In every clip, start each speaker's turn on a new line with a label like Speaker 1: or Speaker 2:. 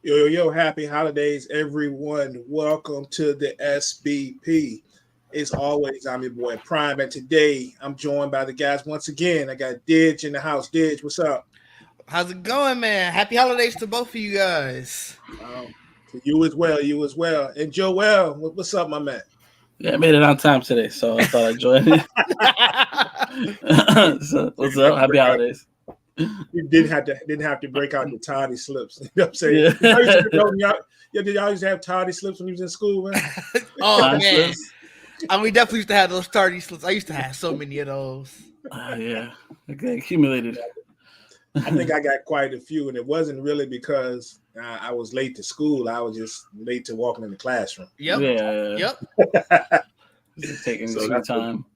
Speaker 1: Yo, happy holidays, everyone. Welcome to the SBP. As always, I'm your boy Prime, and today I'm joined by the guys once again. I got Didge in the house. Didge, what's up?
Speaker 2: How's it going, man? Happy holidays to both of you guys.
Speaker 1: To you as well, you as well. And Joel, what's up, my man?
Speaker 3: Yeah, I made it on time today, so I thought I'd join in. So, what's up? Happy holidays.
Speaker 1: You didn't have to break out the tardy slips. You know what I'm saying?
Speaker 3: Yeah.
Speaker 1: Did y'all used to have tardy slips when you was in school, man?
Speaker 2: Oh
Speaker 3: Time
Speaker 2: man,
Speaker 3: slips.
Speaker 2: we definitely used to have those tardy slips. I used to have so many of those.
Speaker 3: Yeah, okay, accumulated.
Speaker 1: I think I got quite a few, and it wasn't really because I was late to school. I was just late to walking in the classroom.
Speaker 2: Yep.
Speaker 3: Yeah.
Speaker 2: Yep.
Speaker 3: Taking
Speaker 1: So
Speaker 3: sweet time.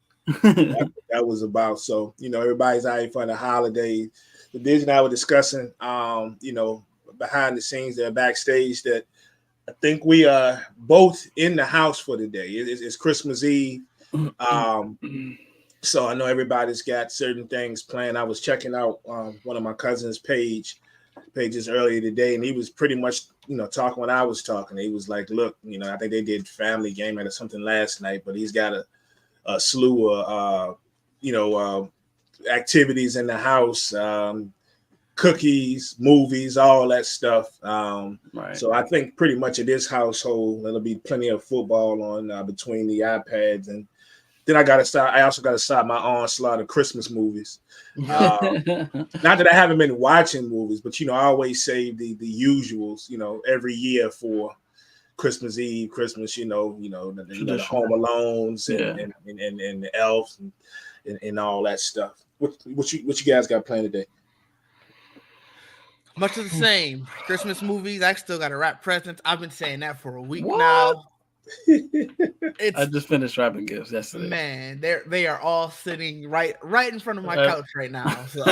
Speaker 1: That was about. So, everybody's out for the holidays. The Diz and I were discussing, behind the scenes there, backstage, that I think we are both in the house for the day. It's Christmas Eve. So I know everybody's got certain things planned. I was checking out one of my cousin's pages earlier today, and he was pretty much, talking when I was talking. He was like, look, I think they did family game night or something last night, but he's got a slew of, activities in the house, cookies, movies, all that stuff.
Speaker 3: Right.
Speaker 1: So I think pretty much at this household, there'll be plenty of football on between the iPads. And then I also got to start my onslaught of Christmas movies. Not that I haven't been watching movies, but, I always save the usuals, every year for Christmas Eve, Christmas, the Home Alones and the Elves and all that stuff. What you guys got planned today?
Speaker 2: Much of the same. Christmas movies. I still got to wrap presents. I've been saying that for a week
Speaker 3: What?
Speaker 2: now.
Speaker 3: I just finised wrapping gifts yesterday.
Speaker 2: Man, they are all sitting right in front of my couch right now. So.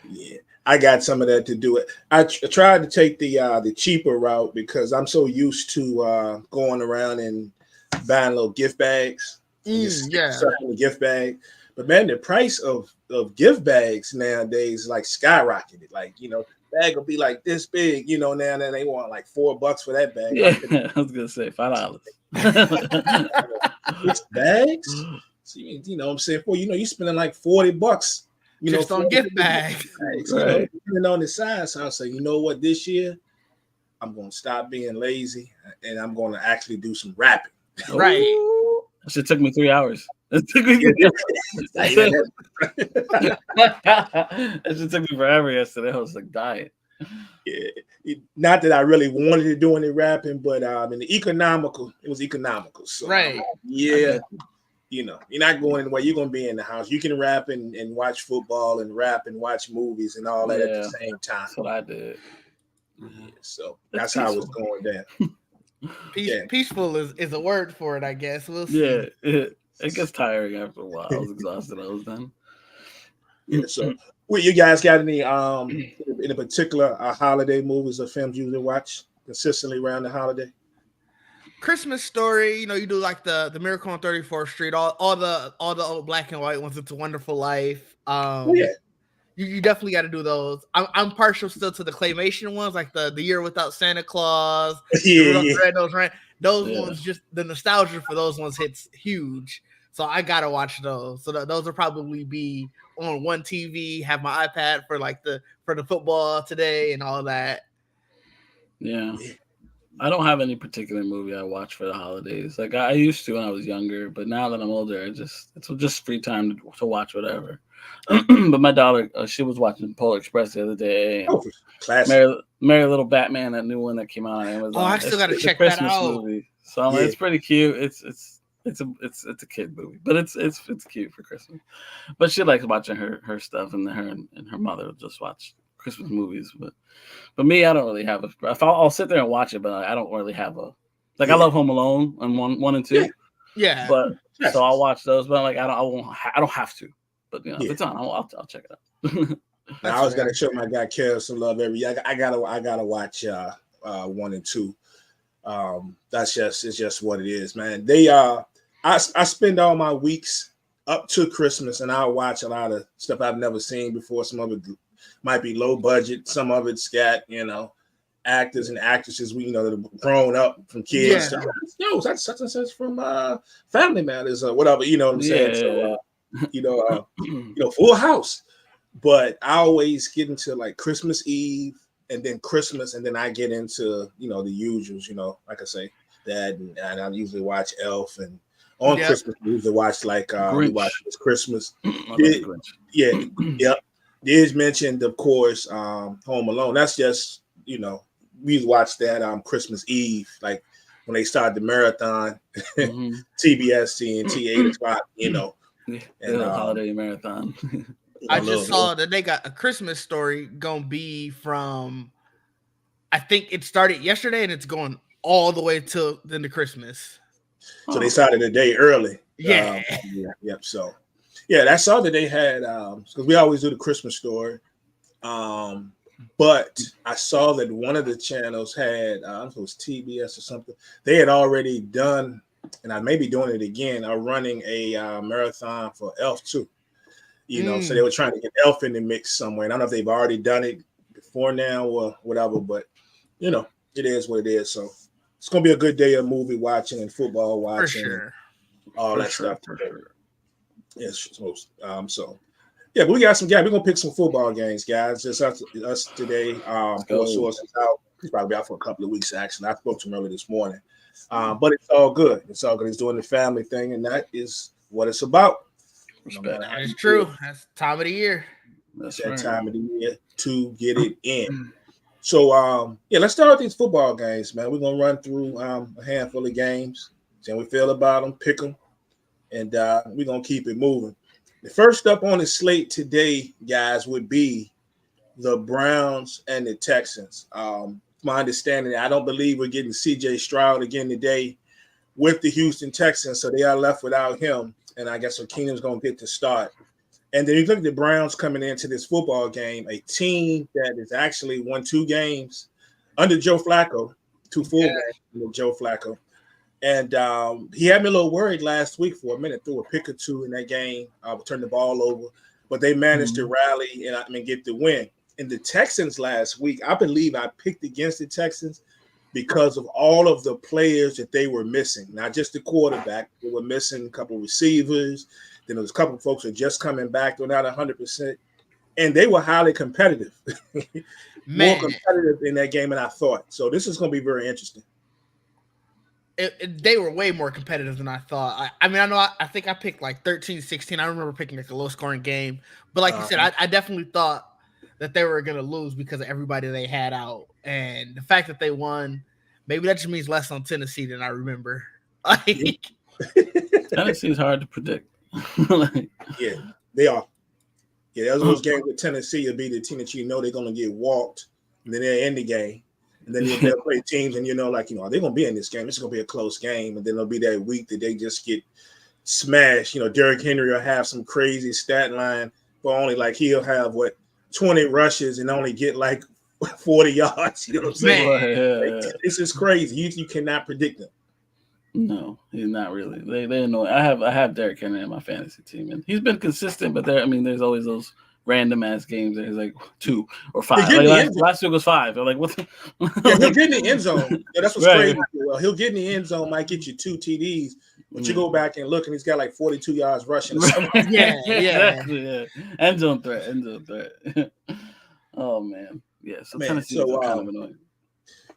Speaker 1: Yeah, I got some of that to do it. I tried to take the cheaper route because I'm so used to going around and buying little gift bags. Stuff in the gift bag. But man, the price of gift bags nowadays like skyrocketed. Like, bag will be like this big, now they want like $4 for that bag.
Speaker 3: Yeah, I was gonna say $5.
Speaker 1: It's bags. So, what I'm saying, you're spending like $40.
Speaker 2: Just on gift bags.
Speaker 3: Right.
Speaker 1: Depending on the size. So I say, you know what, this year I'm gonna stop being lazy and I'm gonna actually do some rapping.
Speaker 2: Right.
Speaker 3: That shit took me 3 hours. It took me. That shit took me forever yesterday. I was like dying.
Speaker 1: Yeah, not that I really wanted to do any rapping, but in the economical, it was economical. So,
Speaker 2: right.
Speaker 1: Yeah. You're not going anywhere. You're going to be in the house. You can rap and watch football and rap and watch movies and all that at the same time.
Speaker 3: That's what I did.
Speaker 1: Yeah, so that's how it's going down.
Speaker 2: Peaceful is a word for it, I guess. We'll see.
Speaker 3: Yeah, it gets tiring after a while. I was exhausted. I was done.
Speaker 1: Yeah, so you guys got any in a particular holiday movies or films you watch consistently around the holiday?
Speaker 2: Christmas Story, you do like the Miracle on 34th Street, all the old black and white ones. It's a Wonderful Life. You definitely got to do those. I'm partial still to the claymation ones, like the Year Without Santa Claus. Those ones, just the nostalgia for those ones hits huge. So I gotta watch those. So those will probably be on one TV. Have my iPad for the football today and all that.
Speaker 3: Yeah. I don't have any particular movie I watch for the holidays. Like I used to when I was younger, but now that I'm older, it's just free time to watch whatever. But my daughter, she was watching Polar Express the other day.
Speaker 1: Classic.
Speaker 3: Merry Little Batman, that new one that came out on Amazon.
Speaker 2: Oh, I still got to check that out.
Speaker 3: Movie. So it's pretty cute. It's a kid movie, but it's cute for Christmas. But she likes watching her stuff, and her and her mother just watch Christmas movies. But me, I don't really have I'll sit there and watch it, but I don't really have I love Home Alone and one and two.
Speaker 2: Yeah.
Speaker 3: But so I'll watch those, but I don't have to. But if it's on, I'll check it out.
Speaker 1: I was gonna show my guy Kev some love every year. I gotta watch 1 and 2. It's just what it is, man. I spend all my weeks up to Christmas, and I'll watch a lot of stuff I've never seen before. Some of it might be low budget. Some of it's got, actors and actresses that have grown up from kids.
Speaker 2: Yeah.
Speaker 1: That's such and such from Family Matters or whatever. You know what I'm saying? So, Full House. But I always get into like Christmas Eve and then Christmas, and then I get into the usuals. Like I say, that and I usually watch Elf, and on Christmas we usually watch we watch Christmas. Diz mentioned, of course, Home Alone. That's just we watched that Christmas Eve, like when they started the marathon, TBS, TNT, 8 o'clock,
Speaker 3: and holiday marathon.
Speaker 2: I just saw that they got a Christmas Story gonna be from, I think it started yesterday and it's going all the way till the end of Christmas.
Speaker 1: So they started a day early.
Speaker 2: Yeah.
Speaker 1: Yep. So that's all that they had, because we always do the Christmas Story. But I saw that one of the channels had, I don't know if it was TBS or something. They had already done, and I may be doing it again, running a marathon for Elf too. So they were trying to get Elf in the mix somewhere. And I don't know if they've already done it before now or whatever, but it is what it is. So it's gonna be a good day of movie watching and football watching,
Speaker 2: for sure,
Speaker 1: all that stuff. For sure. Yes, but we got some guys. We're gonna pick some football games, guys. Just us today. Source is out. He's probably out for a couple of weeks. Actually, I spoke to him early this morning. But it's all good. It's all good. He's doing the family thing, and that is what it's about.
Speaker 2: That is true. That's time of the year.
Speaker 1: That's that time of the year to get it in. So, let's start with these football games, man. We're gonna run through a handful of games, see how we feel about them, pick them, and we're gonna keep it moving. The first up on the slate today, guys, would be the Browns and the Texans. My understanding, I don't believe we're getting C.J. Stroud again today with the Houston Texans, so they are left without him. And I guess Keenum's going to get to start. And then you look at the Browns coming into this football game, a team that has actually won 2 games under Joe Flacco, 2 full games under Joe Flacco. And he had me a little worried last week for a minute, threw a pick or 2 in that game, turned the ball over. But they managed to rally and get the win. And the Texans last week, I believe I picked against the Texans because of all of the players that they were missing, not just the quarterback. They were missing a couple of receivers. Then there was a couple of folks who are just coming back. They're not 100%. And they were highly competitive. More competitive in that game than I thought. So this is going to be very interesting.
Speaker 2: They were way more competitive than I thought. I think I picked like 13-16. I remember picking like a low-scoring game. But like you said, I definitely thought that they were going to lose because of everybody they had out. And the fact that they won, maybe that just means less on Tennessee than I remember.
Speaker 3: Tennessee's hard to predict.
Speaker 1: Yeah, they are. Yeah, those games with Tennessee will be the team that they're going to get walked, and then they'll end the game. And then they'll play teams, and they're going to be in this game. It's going to be a close game. And then it'll be that week that they just get smashed. Derrick Henry will have some crazy stat line, but only he'll have 20 rushes and only get 40 yards. You know what I'm saying? This is crazy. You cannot predict them.
Speaker 3: No, he's not really. They annoy. I have Derrick Henry in my fantasy team, and he's been consistent. But there's always those random ass games that he's 2 or 5. Last week was 5. They're what?
Speaker 1: He'll get in the end zone. Yeah, that's what's crazy. Well, he'll get in the end zone, might get you 2 TDs, but you go back and look, and he's got 42 yards rushing. Or something.
Speaker 3: Exactly. Yeah. End zone threat. Oh man, yeah. So Tennessee is kind of annoying.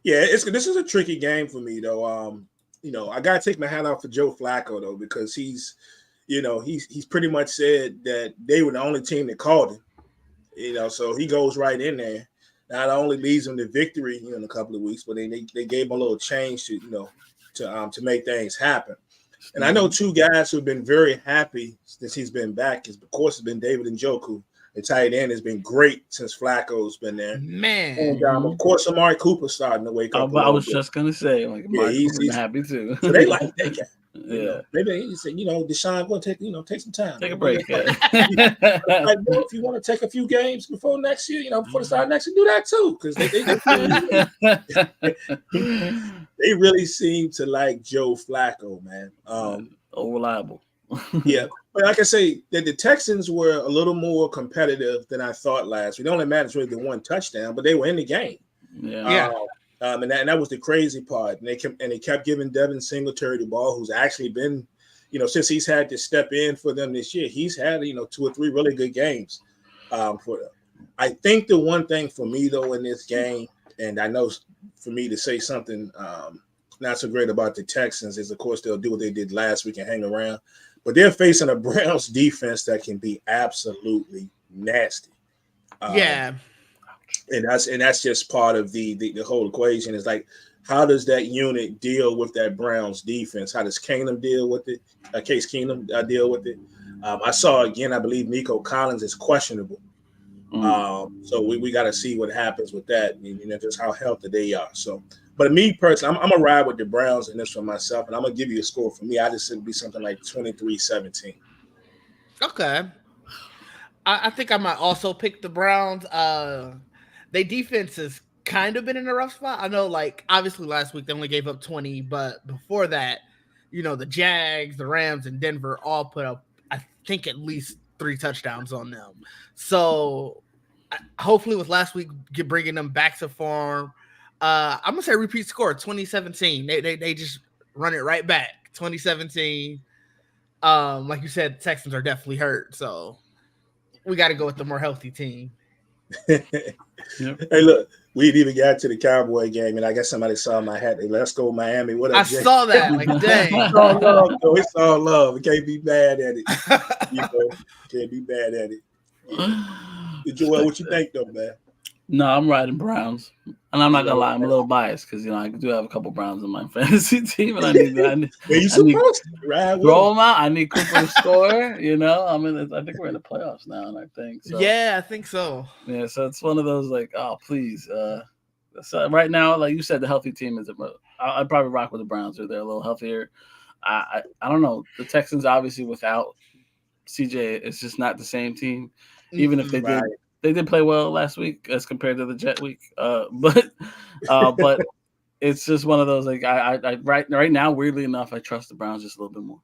Speaker 1: Yeah, this is a tricky game for me though. I gotta take my hat off for Joe Flacco though, because he's pretty much said that they were the only team that called him. So he goes right in there. Not only leads them to victory in a couple of weeks, but they gave him a little change to make things happen. And I know 2 guys who've been very happy since he's been back. Of course, it's been David Njoku. The tight end has been great since Flacco's been there.
Speaker 2: Man.
Speaker 1: And of course, Amari Cooper's starting to wake up.
Speaker 3: I was just gonna say, he's happy too.
Speaker 1: So they like that guy.
Speaker 3: Yeah.
Speaker 1: Maybe he said, Deshaun, go take some time.
Speaker 3: Take a break.
Speaker 1: If you want to take a few games before next year, before the start next year, do that too. Because they really seem to like Joe Flacco, man.
Speaker 3: Reliable.
Speaker 1: Yeah, but like I say, the Texans were a little more competitive than I thought last week. It only matters really the one touchdown, but they were in the game.
Speaker 3: Yeah.
Speaker 1: And that was the crazy part. And they kept giving Devin Singletary the ball, who's actually been, since he's had to step in for them this year, he's had 2 or 3 really good games for them. I think the one thing for me though in this game, and I know for me to say something not so great about the Texans is, of course, they'll do what they did last week and hang around. But they're facing a Browns defense that can be absolutely nasty. And that's just part of the whole equation. Is like, how does that unit deal with that Browns defense? How does Keenum deal with it? Case Keenum deal with it? I saw again, I believe Nico Collins is questionable. So we got to see what happens with that, just how healthy they are. So, but me personally, I'm going to ride with the Browns in this for myself, and I'm going to give you a score for me. I just said it'd be something like 23-17.
Speaker 2: Okay. I think I might also pick the Browns. Their defense has kind of been in a rough spot. I know, like, obviously last week they only gave up 20, but before that, the Jags, the Rams, and Denver all put up, I think, at least 3 touchdowns on them. So hopefully with last week bringing them back to form, I'm gonna say repeat score 2017. They just run it right back 2017. Like you said, the Texans are definitely hurt, so we got to go with the more healthy team.
Speaker 1: Yep. Hey, look, we even got to the Cowboy game, and I guess somebody saw my hat. They let's go Miami. What up,
Speaker 2: I
Speaker 1: Jay?
Speaker 2: saw that. Like, dang.
Speaker 1: It's all love, though. It's all love. We can't be bad at it. Can't be bad at it. Joel, what you think, though, man?
Speaker 3: No, I'm riding Browns, and I'm not gonna lie, I'm a little biased because I do have a couple Browns in my fantasy team, and I need
Speaker 1: you supposed to ride
Speaker 3: throw them out. I need Cooper to score. I think we're in the playoffs now, and I think so.
Speaker 2: Yeah, I think so.
Speaker 3: Yeah, so it's one of those like, oh please. So right now, like you said, the healthy team is. I'd probably rock with the Browns. They're a little healthier. I don't know. The Texans obviously without CJ, it's just not the same team. Even if they did. They did play well last week as compared to the Jet week, but it's just one of those like I right now. Weirdly enough, I trust the Browns just a little bit more.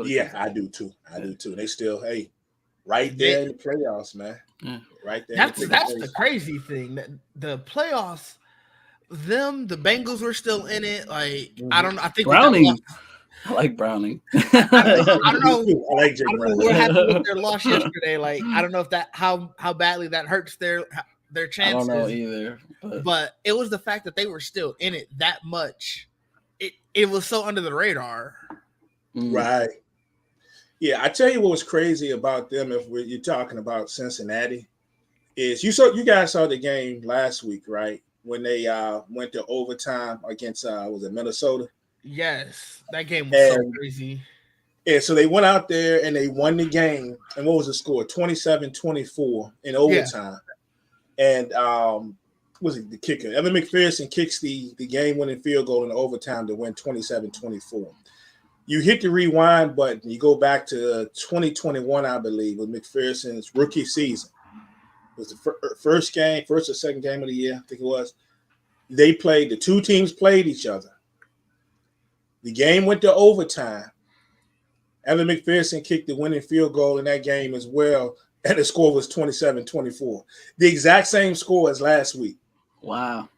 Speaker 1: Yeah, I do too. They still right there in the playoffs, man.
Speaker 3: Yeah.
Speaker 1: Right there.
Speaker 2: That's the crazy thing. That the playoffs, the Bengals were still in it. Like I think
Speaker 3: Browning. I like Browning.
Speaker 2: I don't know.
Speaker 1: I like Jay Browning.
Speaker 2: What happened with their loss yesterday? Like, I don't know if that how badly that hurts their chances.
Speaker 3: I don't know either.
Speaker 2: But it was the fact that they were still in it that much. It was so under the radar.
Speaker 1: Right. Yeah, I tell you what was crazy about them. If you're talking about Cincinnati, is you guys saw the game last week, right? When they went to overtime against was it Minnesota?
Speaker 2: Yes, that game was so crazy.
Speaker 1: Yeah, so they went out there and they won the game. And what was the score? 27-24 in overtime. Yeah. And was it the kicker? Evan McPherson kicks the game-winning field goal in overtime to win 27-24. You hit the rewind button. You go back to 2021, I believe, with McPherson's rookie season. It was the first or second game of the year, I think it was. The 2 teams played each other. The game went to overtime. Evan McPherson kicked the winning field goal in that game as well, and the score was 27-24. The exact same score as last week.
Speaker 3: Wow.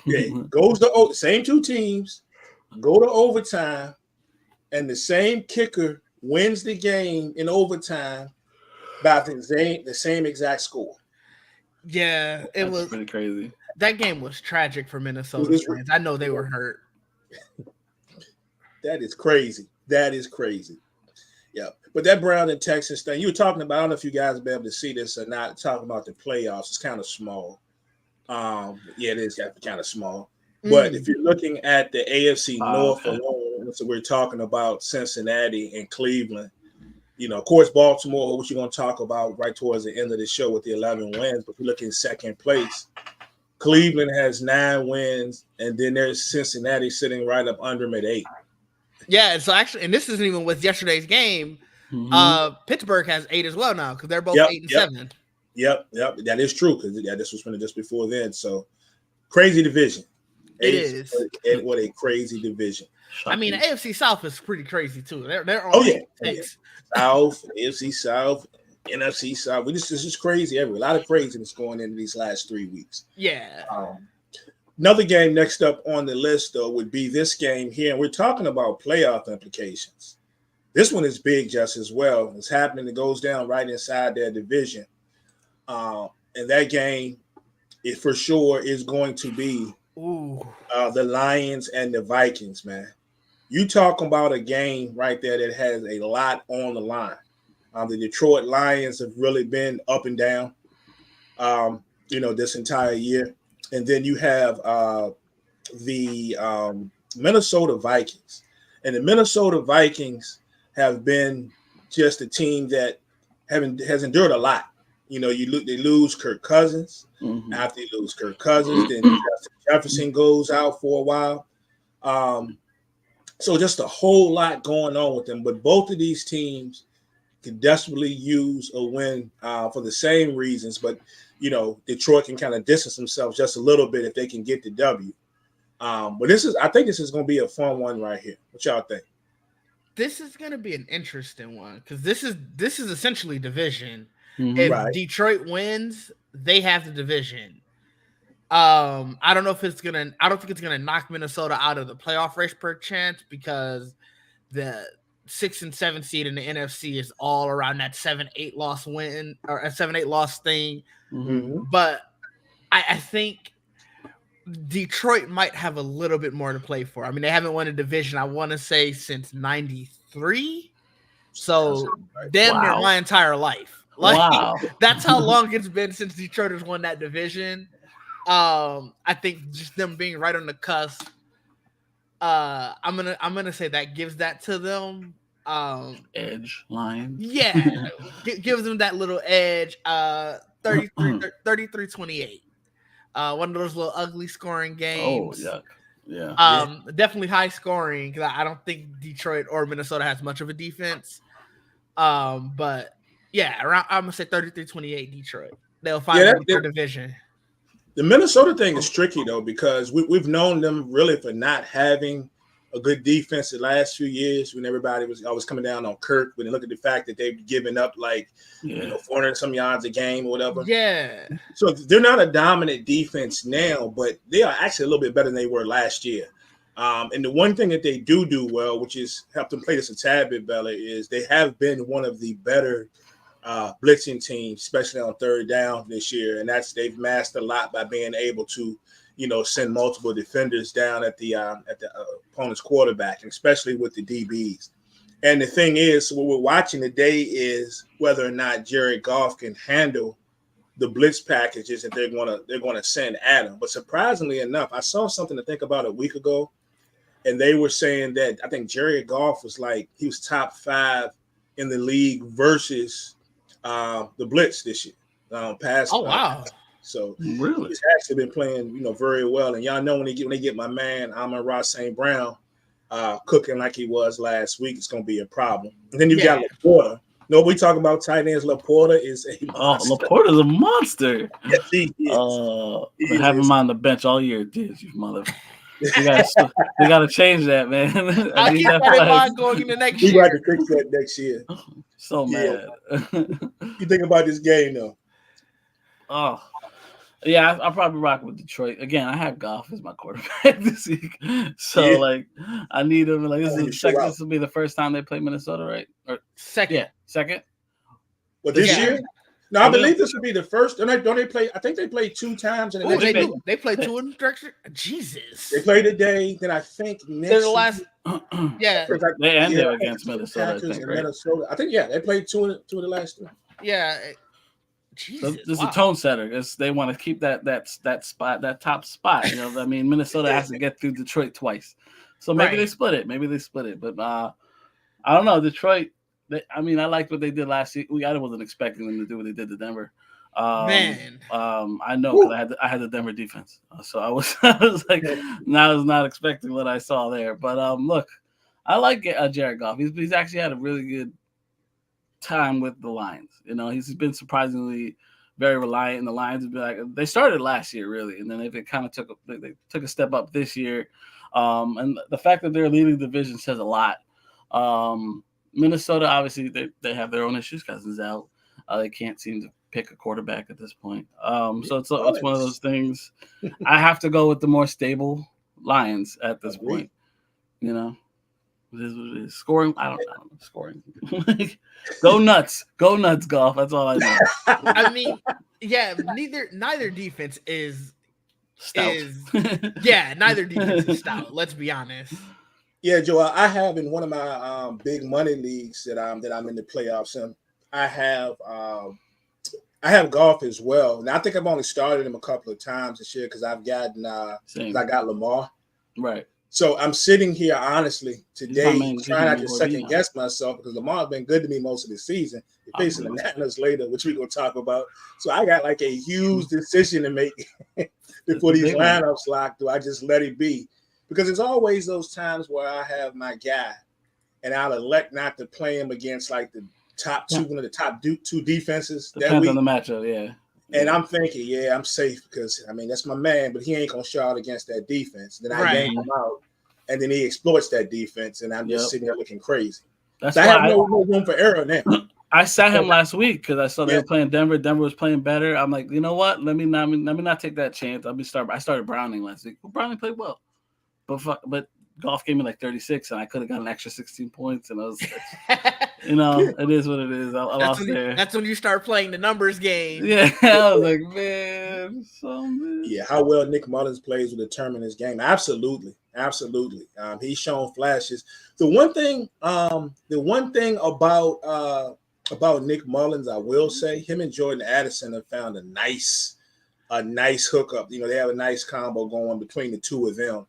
Speaker 1: Yeah, goes to same 2 teams, go to overtime, and the same kicker wins the game in overtime by the same exact score.
Speaker 2: Yeah,
Speaker 3: That's was pretty crazy.
Speaker 2: That game was tragic for Minnesota fans. I know they were hurt.
Speaker 1: That is crazy. Yeah. But that Brown and Texas thing, you were talking about, I don't know if you guys will be able to see this or not, talking about the playoffs. It's kind of small. It is kind of small. But if you're looking at the AFC North alone, so we're talking about Cincinnati and Cleveland. Of course, Baltimore, which you're going to talk about right towards the end of the show with the 11 wins. But if you look in second place, Cleveland has 9 wins, and then there's Cincinnati sitting right up under them at 8.
Speaker 2: Yeah, so actually, and this isn't even with yesterday's game. Pittsburgh has 8 as well now because they're both 8 and 7.
Speaker 1: Yep, that is true because this was just before then. So crazy division.
Speaker 2: It is.
Speaker 1: And what a crazy division.
Speaker 2: I mean, the AFC South is pretty crazy too. They're
Speaker 1: on South, AFC South, NFC South. This is crazy. A lot of craziness going into these last 3 weeks.
Speaker 2: Yeah.
Speaker 1: Another game next up on the list, though, would be this game here. And we're talking about playoff implications. This one is big just as well. It's happening. It goes down right inside their division. And that game, it for sure is going to be the Lions and the Vikings, man. You talking about a game right there that has a lot on the line. The Detroit Lions have really been up and down, this entire year. And then you have the Minnesota Vikings. And the Minnesota Vikings have been just a team that has endured a lot. They lose Kirk Cousins. Mm-hmm. After they lose Kirk Cousins, then Justin Jefferson goes out for a while. So just a whole lot going on with them. But both of these teams can desperately use a win for the same reasons. But, Detroit can kind of distance themselves just a little bit if they can get the W. But I think this is going to be a fun one right here. What y'all think?
Speaker 2: This is going to be an interesting one because this is essentially division.
Speaker 3: Mm-hmm.
Speaker 2: If Detroit wins, they have the division. I don't think it's gonna knock Minnesota out of the playoff race per chance because the 6 and 7 seed in the NFC is all around that 7-8 loss win or a 7-8 loss thing.
Speaker 3: Mm-hmm.
Speaker 2: But I think Detroit might have a little bit more to play for. I mean, they haven't won a division, I want to say, since '93. So damn near my entire life. That's how long it's been since Detroit has won that division. I think just them being right on the cusp. I'm gonna say that gives that to them.
Speaker 3: Edge line.
Speaker 2: Yeah, gives them that little edge. 33-28. One of those little ugly scoring games.
Speaker 3: Oh, yuck. Yeah.
Speaker 2: Definitely high scoring because I don't think Detroit or Minnesota has much of a defense. But yeah, I'm gonna say 33-28 Detroit. They'll find their division.
Speaker 1: The Minnesota thing is tricky though because we've known them really for not having a good defense the last few years when everybody was always coming down on Kirk. When they look at the fact that they've given up 400 some yards a game or whatever.
Speaker 2: Yeah.
Speaker 1: So they're not a dominant defense now, but they are actually a little bit better than they were last year. And the one thing that they do well, which is help them play this a tad bit better, is they have been one of the better blitzing teams, especially on third down this year. And they've mastered a lot by being able to, send multiple defenders down at the opponent's quarterback, and especially with the DBs. And the thing is, what we're watching today is whether or not Jared Goff can handle the blitz packages that they're going to send at him. But surprisingly enough, I saw something to think about a week ago, and they were saying that I think Jared Goff was he was top 5 in the league versus the blitz this year.
Speaker 2: Wow.
Speaker 1: So
Speaker 3: really,
Speaker 1: he's actually been playing, very well. And y'all know when they get my man Amon-Ra St. Brown cooking like he was last week, it's going to be a problem. And then you got Laporta. We talking about tight ends. Laporta is a monster.
Speaker 3: Laporta's a monster.
Speaker 1: Yes, he is.
Speaker 3: Have him on the bench all year, dude, you mother. We gotta change that, man.
Speaker 2: I keep that in mind going into next year.
Speaker 1: We got to fix that next year.
Speaker 3: So mad.
Speaker 1: You think about this game though?
Speaker 3: Oh, yeah, I'll probably rock with Detroit again. I have Goff as my quarterback this week, so I need him. This will be the first time they play Minnesota, right? Or
Speaker 2: second.
Speaker 3: Yeah, second.
Speaker 1: Well, this year. No, I believe this would be the first. Don't they play? I think they played 2 times in the next
Speaker 2: year. They played 2 in direction. Jesus.
Speaker 1: They played today. Then I think next.
Speaker 2: The last. Yeah.
Speaker 3: They ended against Minnesota. I think, right?
Speaker 1: Minnesota. I think they played 2 of the last 3.
Speaker 2: Yeah. Jesus.
Speaker 3: So this is a tone setter. They want to keep that spot, that top spot. I mean, Minnesota has to get through Detroit twice, so maybe they split it. But I don't know. Detroit. I liked what they did last year. I wasn't expecting them to do what they did to Denver.
Speaker 2: Man.
Speaker 3: I know because I had the Denver defense, so I was like, I was not expecting what I saw there. But look, I like Jared Goff. He's actually had a really good time with the Lions. He's been surprisingly very reliant. And the Lions have been they started last year really, and then they kind of took a step up this year. And the fact that they're leading the division says a lot. Minnesota, obviously, they have their own issues. Cousins out. They can't seem to pick a quarterback at this point. So it's one of those things. I have to go with the more stable Lions at this point. You know, it is what it is. Scoring, I don't know. Scoring. Go nuts, golf. That's all I know.
Speaker 2: I mean, yeah, neither defense is
Speaker 3: stout.
Speaker 2: Neither defense is stout. Let's be honest.
Speaker 1: Yeah, Joel, I have in one of my big money leagues that I'm in the playoffs in. I have golf as well. Now I think I've only started him a couple of times this year because I've gotten I got Lamar.
Speaker 3: Right.
Speaker 1: So I'm sitting here honestly today trying not to second guess myself because Lamar's been good to me most of the season. They're facing the Niners later, which we're gonna talk about. So I got like a huge decision to make before these lineups lock. Do I just let it be? Because it's always those times where I have my guy and I'll elect not to play him against like the top two, one of the top two defenses.
Speaker 3: Depends on the matchup, yeah.
Speaker 1: And I'm thinking, I'm safe because, I mean, that's my man, but he ain't going to show out against that defense. Then I yank him out, and then he exploits that defense, and I'm just sitting there looking crazy.
Speaker 3: That's
Speaker 1: so I have no room for error now.
Speaker 3: I sat him last week because I saw they were playing Denver. Denver was playing better. I'm like, you know what? Let me not take that chance. I started Browning last week. Well, Browning played well. But golf gave me like 36, and I could have got an extra 16 points. And I was, it is what it is. I lost there.
Speaker 2: That's when you start playing the numbers game.
Speaker 3: Yeah, I was like, man.
Speaker 1: Yeah, how well Nick Mullins plays will determine his game. Absolutely. He's shown flashes. The one thing about Nick Mullins, I will say, him and Jordan Addison have found a nice hookup. They have a nice combo going between the two of them.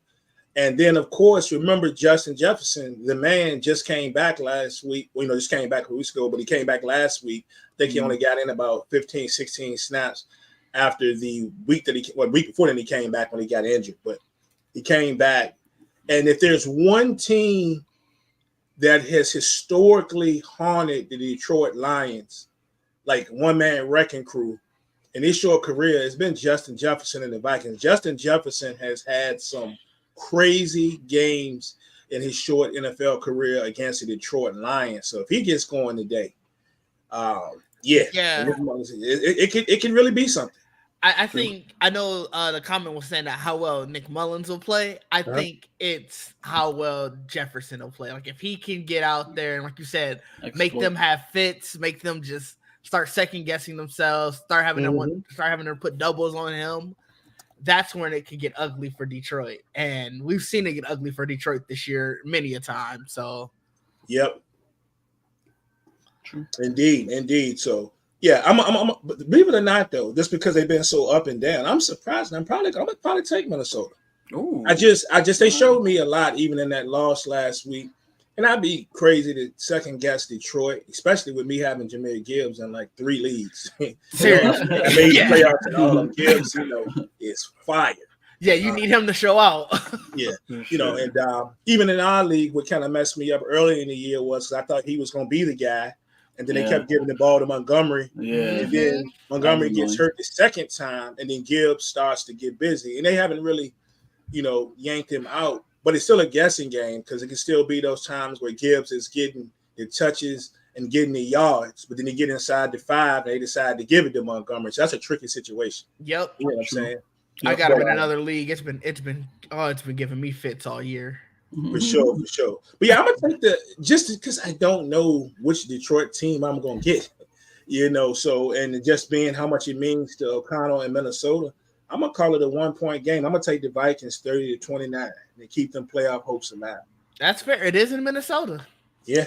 Speaker 1: And then, of course, remember Justin Jefferson, the man just came back last week. Well, just came back a week ago, but he came back last week. I think he only got in about 15, 16 snaps after the week week before then he came back when he got injured. But he came back. And if there's one team that has historically haunted the Detroit Lions, like one-man wrecking crew, in his short career, it's been Justin Jefferson and the Vikings. Justin Jefferson has had some crazy games in his short NFL career against the Detroit Lions. So if he gets going today, it can really be something.
Speaker 2: I think I know the comment was saying that how well Nick Mullins will play. I think it's how well Jefferson will play. Like if he can get out there and, like you said, make them have fits, make them just start second guessing themselves, start having to put doubles on him. That's when it can get ugly for Detroit. And we've seen it get ugly for Detroit this year many a time. So,
Speaker 1: yep. True. Indeed. So, yeah, I'm believe it or not, though, just because they've been so up and down, I'm surprised. I'm gonna probably take Minnesota.
Speaker 3: Ooh.
Speaker 1: They showed me a lot even in that loss last week. And I'd be crazy to second guess Detroit, especially with me having Jahmyr Gibbs in like 3 leagues.
Speaker 2: Seriously.
Speaker 1: I made the playoffs and all of Gibbs, is fire.
Speaker 2: Yeah, you need him to show out.
Speaker 1: Yeah, and even in our league, what kind of messed me up early in the year was I thought he was going to be the guy, and then they kept giving the ball to Montgomery.
Speaker 3: Yeah,
Speaker 1: and then Montgomery gets hurt the second time, and then Gibbs starts to get busy, and they haven't really, yanked him out. But it's still a guessing game because it can still be those times where Gibbs is getting the touches and getting the yards, but then he get inside the 5 and they decide to give it to Montgomery. So that's a tricky situation.
Speaker 2: Yep.
Speaker 1: You know what I'm saying?
Speaker 2: I got him in another league. It's been giving me fits all year.
Speaker 1: For sure. But yeah, I'm gonna take just because I don't know which Detroit team I'm gonna get. So and just being how much it means to O'Connell and Minnesota. I'm going to call it a 1-point game. I'm going to take the Vikings 30-29 and keep them playoff hopes alive.
Speaker 2: That's fair. It is in Minnesota.
Speaker 1: Yeah.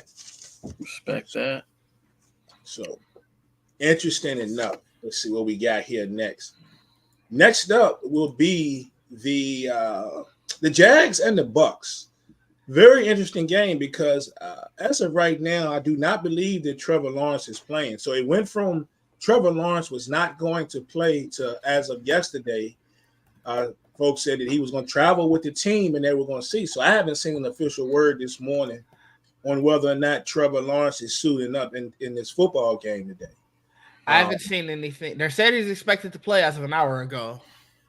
Speaker 3: Respect that.
Speaker 1: So, interesting enough. Let's see what we got here next. Next up will be the Jags and the Bucks. Very interesting game because as of right now, I do not believe that Trevor Lawrence is playing. So, it went from Trevor Lawrence was not going to play as of yesterday. Folks said that he was going to travel with the team and they were going to see. So I haven't seen an official word this morning on whether or not Trevor Lawrence is suiting up in this football game today.
Speaker 2: I haven't seen anything. They said he's expected to play as of an hour ago.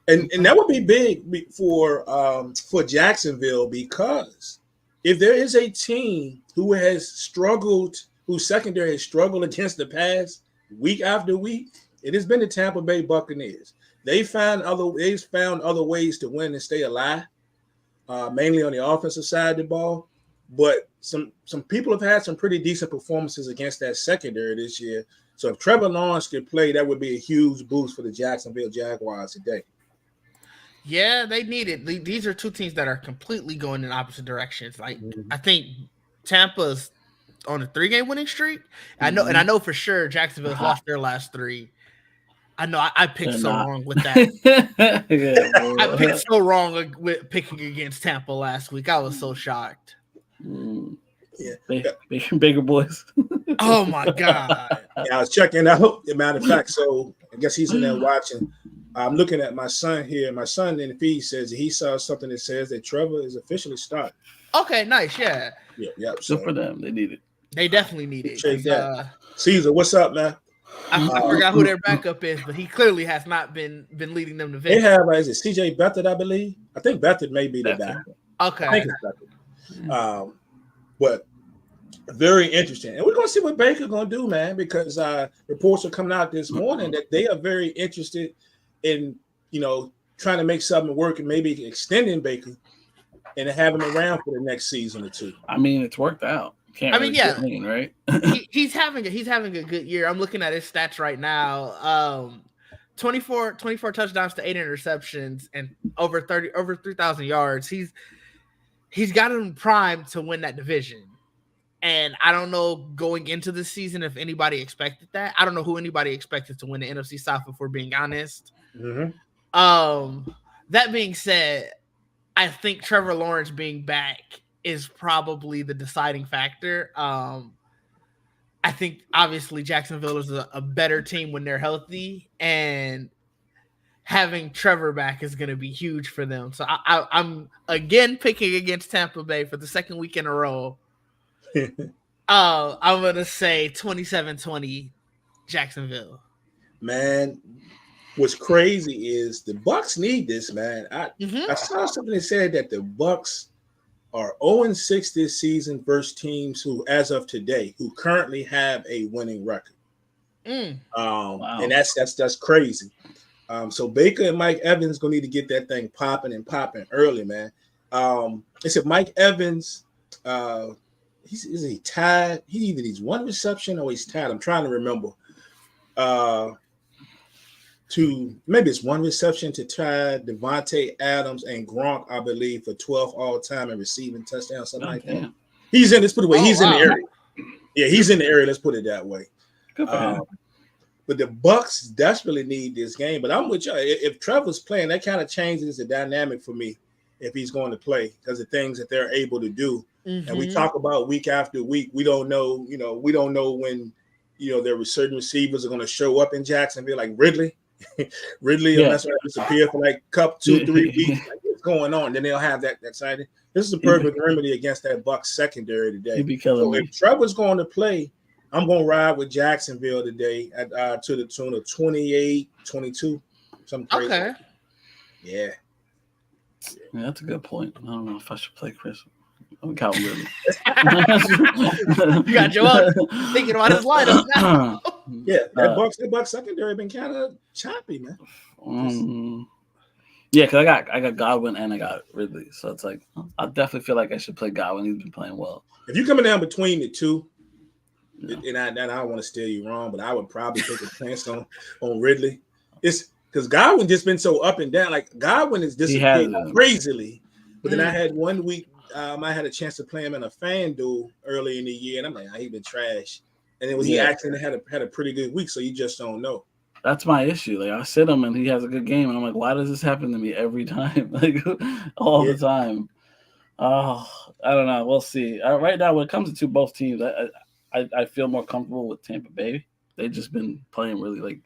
Speaker 1: And that would be big for Jacksonville, because if there is a team who has struggled, whose secondary has struggled against the pass week after week, it has been the Tampa Bay Buccaneers. They've found other ways to win and stay alive, mainly on the offensive side of the ball. But some people have had some pretty decent performances against that secondary this year. So if Trevor Lawrence could play, that would be a huge boost for the Jacksonville Jaguars today.
Speaker 2: Yeah, they need it. These are two teams that are completely going in opposite directions. Like, I think Tampa's on a 3-game winning streak. I know for sure Jacksonville's lost their last 3. I know I picked wrong with that. I picked so wrong with picking against Tampa last week. I was so shocked.
Speaker 1: Yeah,
Speaker 3: Baker boys.
Speaker 2: Oh my god!
Speaker 1: Yeah, I was checking out. As a matter of fact, so I guess he's in there watching. I'm looking at my son here. My son in the feed says he saw something that says that Trevor is officially started.
Speaker 2: Okay, nice. Yeah.
Speaker 1: Yeah.
Speaker 3: So for them, they need it.
Speaker 2: They definitely need it.
Speaker 1: Caesar, what's up, man?
Speaker 2: I forgot who their backup is, but he clearly has not been leading them to victory.
Speaker 1: They have, is it CJ Beathard, I believe? I think Beathard may be the backup.
Speaker 2: Okay.
Speaker 1: I think it's Beathard. But very interesting. And we're going to see what Baker's going to do, man, because reports are coming out this morning that they are very interested in, trying to make something work and maybe extending Baker and have him around for the next season or two.
Speaker 3: I mean, it's worked out. Complain, right?
Speaker 2: he's having a good year. I'm looking at his stats right now. 24 touchdowns to 8 interceptions and over 3,000 yards. He's got him primed to win that division. And I don't know going into the season if anybody expected that. I don't know who anybody expected to win the NFC South, if we're being honest.
Speaker 1: Mm-hmm.
Speaker 2: That being said, I think Trevor Lawrence being back is probably the deciding factor. I think obviously Jacksonville is a better team when they're healthy, and having Trevor back is going to be huge for them. So I'm again picking against Tampa Bay for the second week in a row. I'm going to say 27-20 Jacksonville.
Speaker 1: Man, what's crazy is the Bucs need this, man. I saw something that said that the Bucs are 0-6 this season versus teams who, as of today, who currently have a winning record.
Speaker 3: Wow.
Speaker 1: And that's crazy. So Baker and Mike Evans gonna need to get that thing popping early, man. They said Mike Evans, is he tied? He either needs one reception or he's tied. I'm trying to remember. Maybe it's one reception to tie Devontae Adams and Gronk, I believe, for 12 all-time and receiving touchdowns, something like that. He's in. Let's put it away. He's in the area. Yeah, he's in the area. Let's put it that way.
Speaker 3: Good for him.
Speaker 1: But the Bucs desperately need this game. But I'm with you. If Trevor's playing, that kind of changes the dynamic for me if he's going to play, because of things that they're able to do. Mm-hmm. And we talk about week after week. We don't know. We don't know when there certain receivers are going to show up in Jacksonville, like Ridley. Unless they disappear for like 2-3 weeks. Like, what's going on? Then they'll have that sighting. This is a perfect remedy against that Bucs secondary today. So if Trevor's going to play, I'm going to ride with Jacksonville today to the tune of 28-22. Something crazy. Okay. Yeah,
Speaker 3: that's a good point. I don't know if I should play Chris. I'm Calvin Ridley.
Speaker 2: You got Joel thinking about his lineup now.
Speaker 1: Yeah, that Bucs secondary been kind of choppy, man.
Speaker 3: Yeah, because I got Godwin and I got Ridley, so it's like I definitely feel like I should play Godwin. He's been playing well.
Speaker 1: If you're coming down between the two, and I don't want to steer you wrong, but I would probably take a chance on Ridley. It's because Godwin just been so up and down. Like Godwin is disappearing crazily. But then I had 1 week. I had a chance to play him in a FanDuel early in the year, and I'm like, he been trash. And then he actually had a pretty good week, so you just don't know.
Speaker 3: That's my issue. Like I sit him and he has a good game, and I'm like, why does this happen to me every time? Like all the time. Oh, I don't know. We'll see. Right now, when it comes to both teams, I feel more comfortable with Tampa Bay. They've just been playing really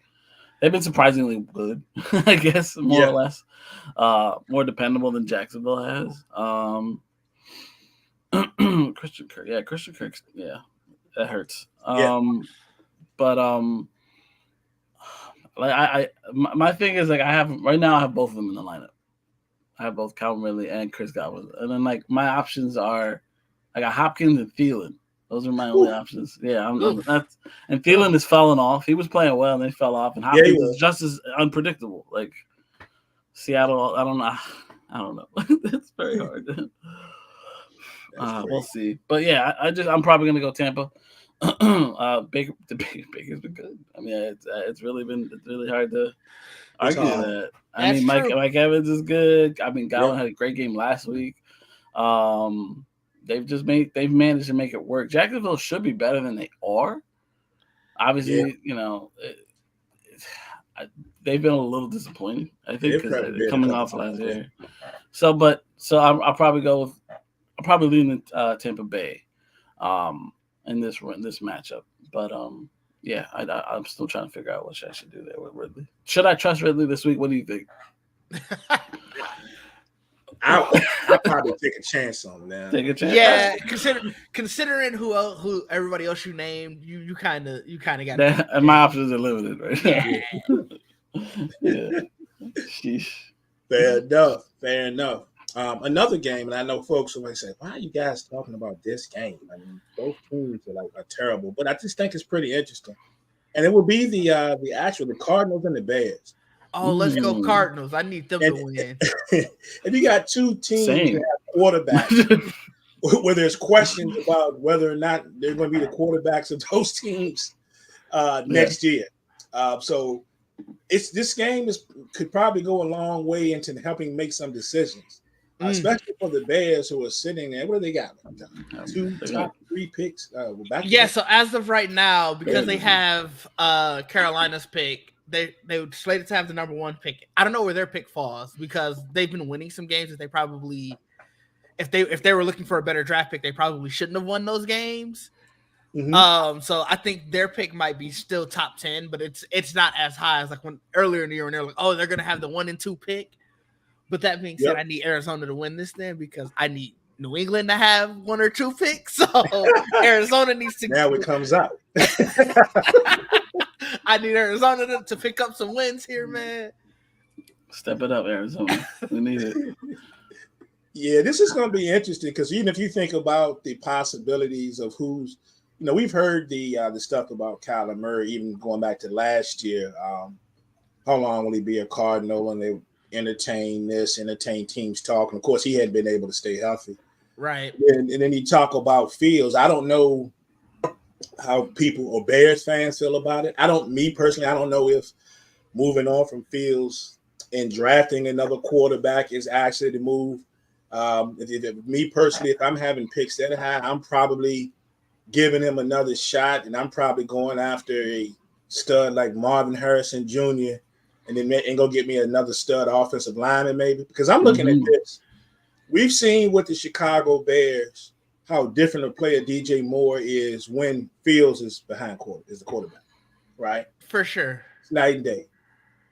Speaker 3: they've been surprisingly good, I guess, more or less. More dependable than Jacksonville has. Christian Kirk. Yeah, Christian Kirk. Yeah, that hurts. But Like my thing is like I have both of them in the lineup. I have both Calvin Ridley and Chris Godwin, and then like my options are I got Hopkins and Thielen. Those are my only options. Yeah, that's and Thielen is falling off. He was playing well and then he fell off, and Hopkins is just as unpredictable. Like Seattle, I don't know. It's very hard. We'll see, but yeah, I'm probably gonna go Tampa. Baker's been good. I mean, it's really hard to argue that. I mean, Mike Evans is good. I mean, Godwin had a great game last week. They've managed to make it work. Jacksonville should be better than they are. Obviously, they've been a little disappointing. I think because they're coming off last year. I'll probably lean Tampa Bay, in this matchup. But yeah, I'm still trying to figure out what I should do there with Ridley. Should I trust Ridley this week? What do you think?
Speaker 1: I'll probably take a chance on him now.
Speaker 3: Take a chance.
Speaker 2: Yeah, considering who everybody else you named, you kind of got
Speaker 3: that. And my options are limited right now. Yeah. Sheesh.
Speaker 1: Fair enough. Another game, and I know folks will say, "Why are you guys talking about this game?" I mean, both teams are terrible, but I just think it's pretty interesting. And it will be the Cardinals and the Bears.
Speaker 2: Oh, let's go Cardinals! I need them to win.
Speaker 1: And you got two teams that have quarterbacks where there's questions about whether or not they're going to be the quarterbacks of those teams next year. So this game could probably go a long way into helping make some decisions. Especially for the Bears who are sitting there. What do they got? 2 top 3 picks?
Speaker 2: So as of right now, because they have Carolina's pick, they would slated to have the number 1 pick. I don't know where their pick falls because they've been winning some games that they probably, if they were looking for a better draft pick, they probably shouldn't have won those games. Mm-hmm. So I think their pick might be still top 10, but it's not as high as like when earlier in the year when they're like, oh, they're gonna have the 1 and 2 pick. But that being said, I need Arizona to win this then because I need New England to have 1 or 2 picks. So Arizona needs to.
Speaker 1: Now it comes out.
Speaker 2: I need Arizona to pick up some wins here, man.
Speaker 3: Step it up, Arizona. We need it.
Speaker 1: Yeah, this is going to be interesting because even if you think about the possibilities of who's, we've heard the stuff about Kyler Murray, even going back to last year. How long will he be a Cardinal? And they entertain teams talking. Of course, he hadn't been able to stay healthy.
Speaker 2: Right.
Speaker 1: And then you talk about Fields. I don't know how people or Bears fans feel about it. Me personally, I don't know if moving on from Fields and drafting another quarterback is actually the move. Me personally, if I'm having picks that high, I'm probably giving him another shot, and I'm probably going after a stud like Marvin Harrison Jr. and go get me another stud offensive lineman maybe. Because I'm looking at this. We've seen with the Chicago Bears how different a player DJ Moore is when Fields is is the quarterback, right?
Speaker 2: For sure.
Speaker 1: It's night and day.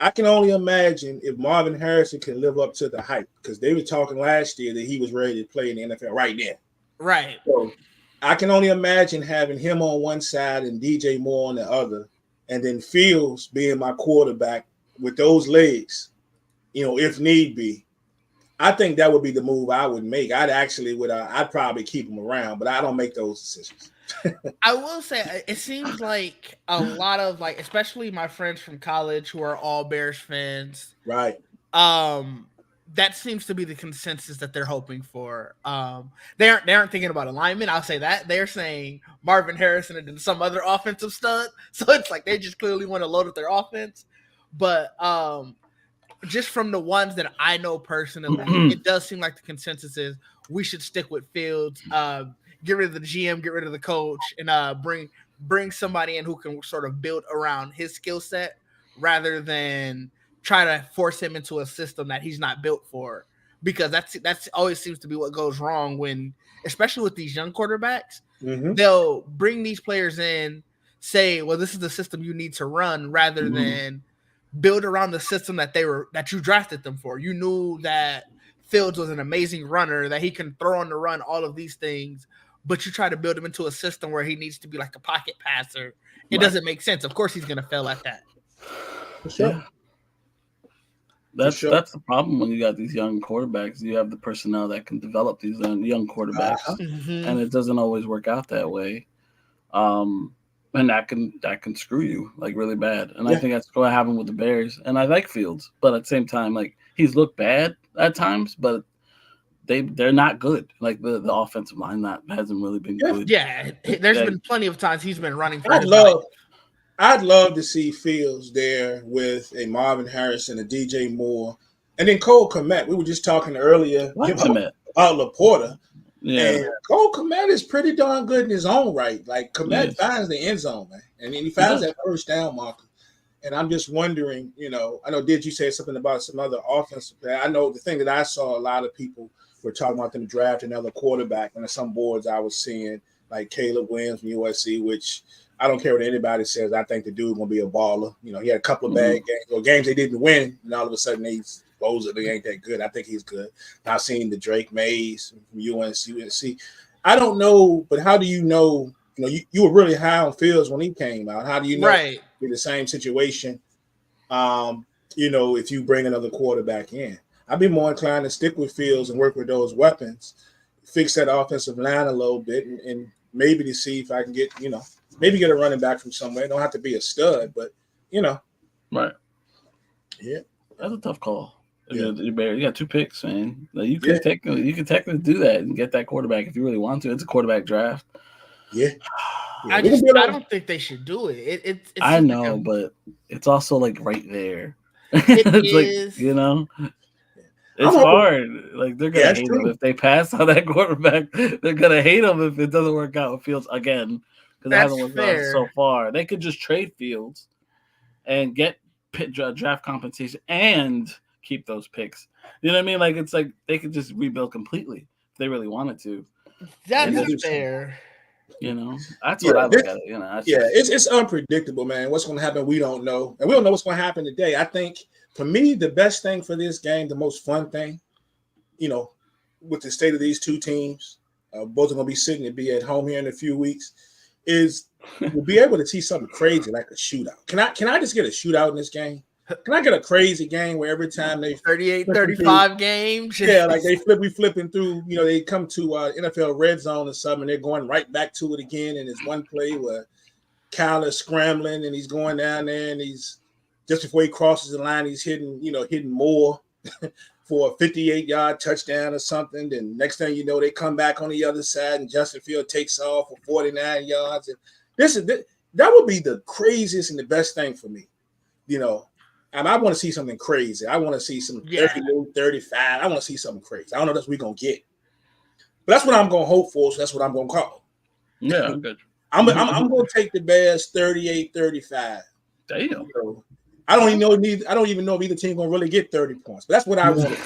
Speaker 1: I can only imagine if Marvin Harrison can live up to the hype because they were talking last year that he was ready to play in the NFL right now.
Speaker 2: Right.
Speaker 1: So I can only imagine having him on one side and DJ Moore on the other, and then Fields being my quarterback with those legs, if need be. I think that would be the move I would make. I'd probably keep him around, but I don't make those decisions.
Speaker 2: I will say it seems like a lot of especially my friends from college who are all Bears fans.
Speaker 1: Right.
Speaker 2: That seems to be the consensus that they're hoping for. They aren't thinking about alignment. I'll say that. They're saying Marvin Harrison and then some other offensive stud. So it's like they just clearly want to load up their offense. But just from the ones that I know personally, it does seem like the consensus is we should stick with Fields, get rid of the GM, get rid of the coach, and bring somebody in who can sort of build around his skill set rather than try to force him into a system that he's not built for. Because that's always seems to be what goes wrong when, especially with these young quarterbacks, they'll bring these players in, say, well, this is the system you need to run rather than build around the system that you drafted them for. You knew that Fields was an amazing runner, that he can throw on the run, all of these things, but you try to build him into a system where he needs to be like a pocket passer. It doesn't make sense. Of course he's going to fail at that.
Speaker 1: For sure.
Speaker 3: Yeah. That's the problem when you got these young quarterbacks. You have the personnel that can develop these young quarterbacks, and it doesn't always work out that way. And that can screw you like really bad. And I think that's what happened with the Bears. And I like Fields, but at the same time, like he's looked bad at times, but they're not good. Like the offensive line hasn't really been good.
Speaker 2: Yeah, there's been plenty of times he's been running for
Speaker 1: I'd love to see Fields there with a Marvin Harrison, a DJ Moore, and then Cole Kmet. We were just talking earlier about Laporta. Yeah. And Cole Kmet is pretty darn good in his own right. Like Kmet finds the end zone, man. And then he finds that first down marker. And I'm just wondering, I know, did you say something about some other offensive player? I know the thing that I saw a lot of people were talking about them drafting another quarterback. And on some boards I was seeing like Caleb Williams from USC, which I don't care what anybody says. I think the dude's going to be a baller. He had a couple of bad games or games they didn't win. And all of a sudden they supposedly ain't that good. I think he's good. I've seen the Drake Mays from UNC. I don't know, but how do you know? You were really high on Fields when he came out. How do you know it'd be the same situation? If you bring another quarterback in, I'd be more inclined to stick with Fields and work with those weapons, fix that offensive line a little bit, and maybe to see if I can get maybe get a running back from somewhere. It don't have to be a stud, but
Speaker 3: right.
Speaker 1: Yeah,
Speaker 3: that's a tough call. Yeah. You got 2 picks, man. Like you can technically do that and get that quarterback if you really want to. It's a quarterback draft.
Speaker 1: Yeah.
Speaker 2: I don't think they should do it. It's
Speaker 3: I know, but it's also like right there.
Speaker 2: It
Speaker 3: it's
Speaker 2: is.
Speaker 3: It's hard. Like they're gonna hate him if they pass on that quarterback. They're gonna hate him if it doesn't work out with Fields again because it hasn't worked out so far. They could just trade Fields and get draft compensation and keep those picks. You know what I mean? Like it's like they could just rebuild completely if they really wanted to.
Speaker 2: That's fair.
Speaker 3: That's what I look at it.
Speaker 1: It's unpredictable, man. What's going to happen, we don't know, and we don't know what's going to happen today. I think for me, the best thing for this game, the most fun thing, with the state of these two teams, both are going to be sitting and be at home here in a few weeks, is we'll be able to see something crazy like a shootout. Can I just get a shootout in this game? Can I get a crazy game where every time they
Speaker 2: 38-35 games?
Speaker 1: Yeah, like we flipping through, they come to NFL red zone or something, and they're going right back to it again. And there's one play where Kyle is scrambling and he's going down there and he's just before he crosses the line, he's hitting more for a 58-yard touchdown or something. Then next thing you know, they come back on the other side and Justin Field takes off for 49 yards. And that would be the craziest and the best thing for me, And I want to see something crazy. I want to see some 38, 35. I want to see something crazy. I don't know what we're going to get. But that's what I'm going to hope for, so that's what I'm going to call.
Speaker 3: Yeah, I'm good.
Speaker 1: I'm going to take the Bears 38-35.
Speaker 3: Damn.
Speaker 1: I don't even know if either team going to really get 30 points. But that's what I want.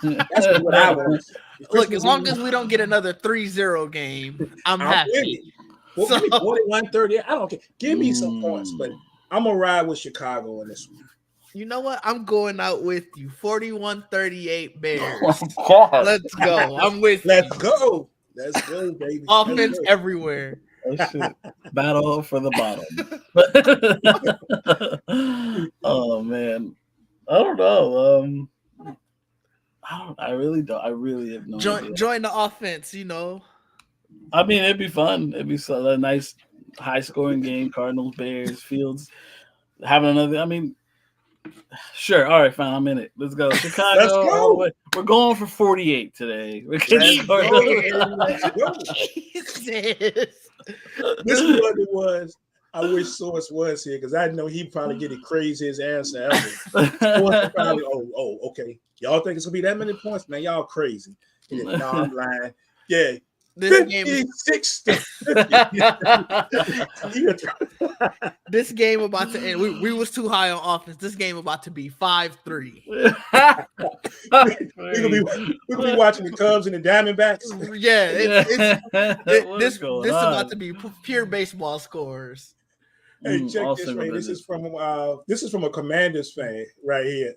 Speaker 1: That's what I want.
Speaker 2: Look, as long as we don't get another 3-0 game, I'm happy.
Speaker 1: Well, give me 41-38. I don't care. Give me some points, but I'm going to ride with Chicago in this one.
Speaker 2: You know what? I'm going out with you. 41-38 Bears.
Speaker 3: Oh, God.
Speaker 2: Let's go. I'm with
Speaker 1: you. Let's go, baby.
Speaker 2: Offense everywhere.
Speaker 3: Oh, shit. Battle for the bottom. Oh, man. I don't know. I really don't. I really have no idea.
Speaker 2: Join the offense,
Speaker 3: I mean, it'd be fun. It'd be a nice high-scoring game. Cardinals, Bears, Fields. Having another, I mean, sure. All right, fine. I'm in it. Let's go. Chicago.
Speaker 1: Let's go.
Speaker 3: We're going for 48 today.
Speaker 1: Let's go. This is what it was. I wish Source was here because I know he'd probably get the craziest answer ever. Source probably, okay. Y'all think it's going to be that many points? Man, y'all crazy. No, I'm lying. Yeah.
Speaker 2: This game about to end. We was too high on offense. This game about to be 5-3.
Speaker 1: We're gonna be watching the Cubs and the Diamondbacks.
Speaker 2: This about to be pure baseball scores.
Speaker 1: Hey, check this, man. This is from a Commanders fan right here.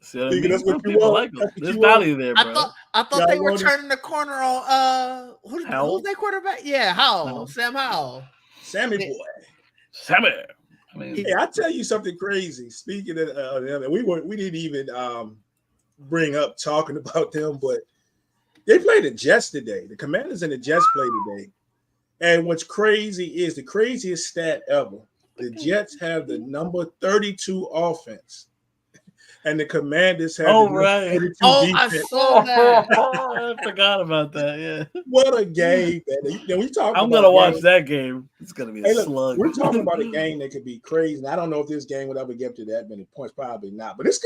Speaker 3: See what I mean? That's what you want. There's value there, bro.
Speaker 2: I thought they were turning the corner on who's their quarterback? Yeah, Howell. Sam Howell.
Speaker 1: Sammy boy.
Speaker 3: Sammy. I mean,
Speaker 1: hey, I'll tell you something crazy. Speaking of them, we didn't even bring up talking about them, but they played the Jets today. The Commanders and the Jets played today. And what's crazy is the craziest stat ever. The Jets have the number 32 offense. And the Commanders have the number 32 defense.
Speaker 2: I saw that.
Speaker 3: I forgot about that. Yeah.
Speaker 1: What a game, man. We talk
Speaker 3: I'm
Speaker 1: about
Speaker 3: gonna watch that game. It's gonna be a slug.
Speaker 1: We're talking about a game that could be crazy. And I don't know if this game would ever get to that many points. Probably not. But this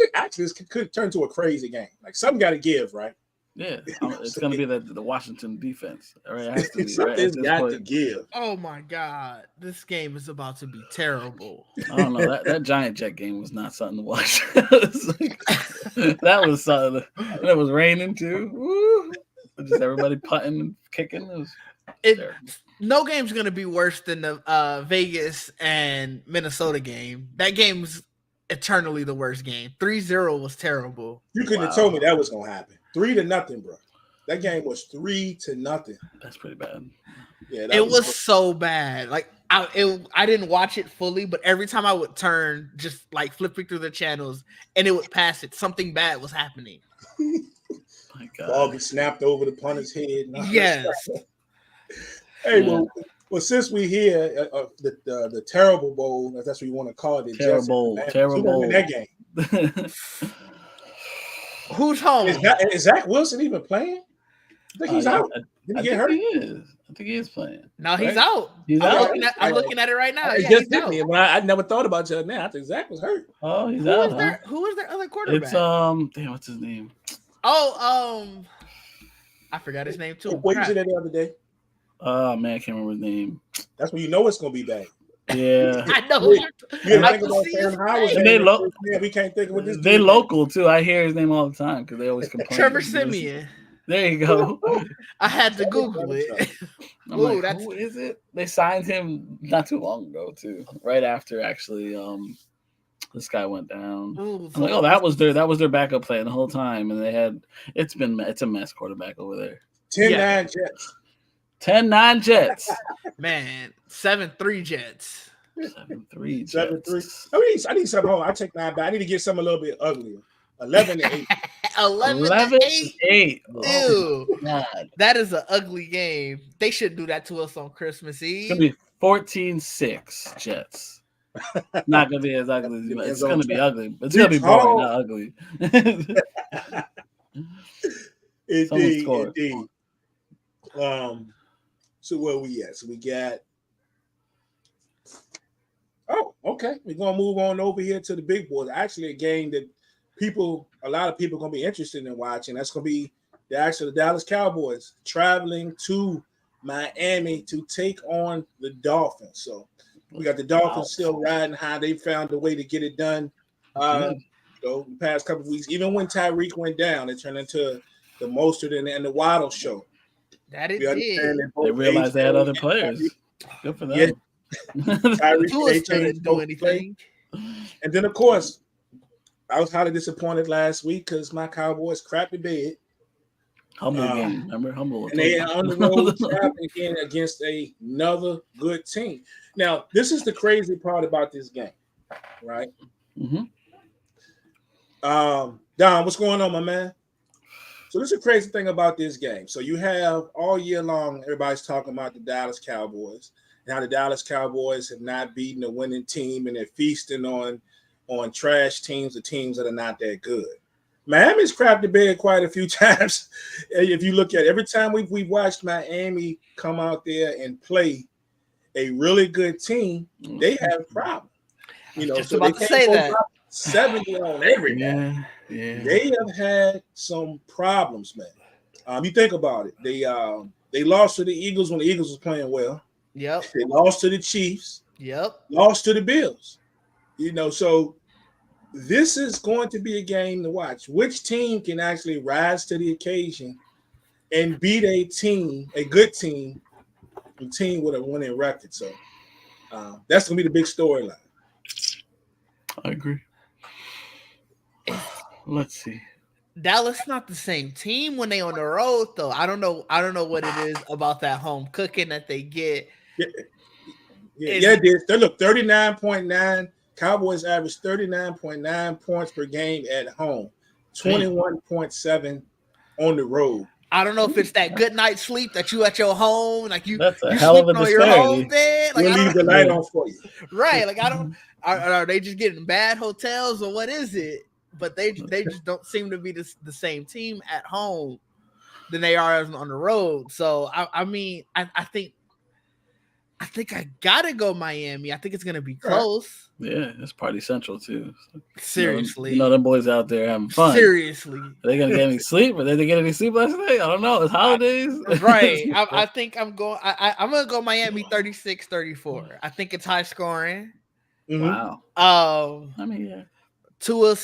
Speaker 1: could turn to a crazy game. Like something got to give, right?
Speaker 3: Yeah, it's going to be the Washington defense. Right? It has to be,
Speaker 1: something's got to give.
Speaker 2: Oh my God, this game is about to be terrible.
Speaker 3: I don't know. That Giant Jet game was not something to watch. That was something. And it was raining too. Woo. Just everybody putting and kicking.
Speaker 2: No game's going to be worse than the Vegas and Minnesota game. That game's eternally the worst game. 3-0 was terrible.
Speaker 1: You couldn't have told me that was going to happen. 3-0, bro. That game was 3-0.
Speaker 3: That's pretty bad.
Speaker 1: Yeah,
Speaker 2: it was so bad. Like I didn't watch it fully, but every time I would turn, just like flipping through the channels, and it would pass it, something bad was happening.
Speaker 3: My God.
Speaker 1: Ball be snapped over the punter's head.
Speaker 2: Yes.
Speaker 1: Hey, well, since we here, the Terrible Bowl, if that's what you want to call it,
Speaker 3: Terrible.
Speaker 1: Who gonna win that game?
Speaker 2: Who's home?
Speaker 1: Is Zach Wilson even playing? I think he's out. Did he get hurt?
Speaker 3: He is. I think he is playing.
Speaker 2: No, he's out.
Speaker 3: He's out.
Speaker 2: I'm looking at it right now.
Speaker 1: Yeah, he's out. I never thought about it now. I think Zach was hurt.
Speaker 3: Oh, he's out.
Speaker 2: Who is their other quarterback?
Speaker 3: It's damn, what's his name?
Speaker 2: Oh, I forgot his name too.
Speaker 1: What was it the other day?
Speaker 3: Oh man, I can't remember his name.
Speaker 1: That's when you know it's gonna be bad.
Speaker 3: Yeah,
Speaker 2: I know.
Speaker 1: We can't think of what this.
Speaker 3: They local too. I hear his name all the time because they always complain.
Speaker 2: Trevor Siemian.
Speaker 3: There you go.
Speaker 2: I had to Google it.
Speaker 3: Ooh, who is it? They signed him not too long ago too. Right after actually, this guy went down.
Speaker 2: Ooh,
Speaker 3: I'm like, oh, that was their backup plan the whole time, and they had it's a mess quarterback over there.
Speaker 1: 10-9 Jets.
Speaker 3: 10-9 Jets.
Speaker 2: Man, 7-3 Jets.
Speaker 3: 7-3
Speaker 1: Jets. I need something home. I take 9 back. I need to get something a little bit uglier. 11-8.
Speaker 2: 11-8.
Speaker 3: Oh,
Speaker 2: ew. God. That is an ugly game. They shouldn't do that to us on Christmas Eve.
Speaker 3: It's going to be 14-6 Jets. Not going to be as ugly as you. It's going to be ugly. It's going to be boring, not ugly.
Speaker 1: Indeed. So where we at? So we got. Oh, okay. We're gonna move on over here to the big boys. Actually, a game that a lot of people are gonna be interested in watching. That's gonna be the Dallas Cowboys traveling to Miami to take on the Dolphins. So we got the Dolphins still riding high. They found a way to get it done. The past couple of weeks, even when Tyreek went down, it turned into the Mostert and the Waddle show.
Speaker 2: That it did.
Speaker 3: They realized they had other players. Good for them. Yeah.
Speaker 2: Tyreek didn't do anything.
Speaker 1: And then, of course, I was highly disappointed last week because my Cowboys crapped the bed.
Speaker 3: Humble game, remember? Humble.
Speaker 1: And they are on the road traveling again against another good team. Now, this is the crazy part about this game, right?
Speaker 3: Mm-hmm.
Speaker 1: Don, what's going on, my man? So this is the crazy thing about this game. So you have all year long, everybody's talking about the Dallas Cowboys. Now the Dallas Cowboys have not beaten a winning team, and they're feasting on trash teams, the teams that are not that good. Miami's crapped the bed quite a few times. If you look at it, every time we've watched Miami come out there and play a really good team, they have problems. You know, so they can't
Speaker 2: say that
Speaker 1: 70 on every day.
Speaker 3: Yeah.
Speaker 1: They have had some problems, man. You think about it. They lost to the Eagles when the Eagles was playing well.
Speaker 2: Yep.
Speaker 1: They lost to the Chiefs.
Speaker 2: Yep.
Speaker 1: Lost to the Bills. You know, so this is going to be a game to watch. Which team can actually rise to the occasion and beat a good team, a team with a winning record? So that's going to be the big storyline.
Speaker 3: I agree. Let's see.
Speaker 2: Dallas not the same team when they on the road though. I don't know what it is about that home cooking that they get.
Speaker 1: it did. They look 39.9. Cowboys average 39.9 points per game at home, 21.7 on the road.
Speaker 2: I don't know if it's that good night's sleep that you at your home, like you
Speaker 3: hell of a
Speaker 2: sleeping on your home bed. Like,
Speaker 1: we'll leave the light on for you.
Speaker 2: Right. Like, I don't are they just getting bad hotels or what is it? But they just don't seem to be the same team at home than they are on the road. So I mean, I think I gotta go Miami. I think it's gonna be close.
Speaker 3: Yeah, it's Party Central too. So,
Speaker 2: seriously,
Speaker 3: you know them boys out there having fun.
Speaker 2: Seriously,
Speaker 3: are they gonna get any sleep? Or did they get any sleep last night? I don't know. It's holidays,
Speaker 2: right? I think I'm going. I'm gonna go Miami 36-34. I think it's high scoring.
Speaker 3: Wow.
Speaker 2: I
Speaker 3: mean, yeah.
Speaker 2: Tua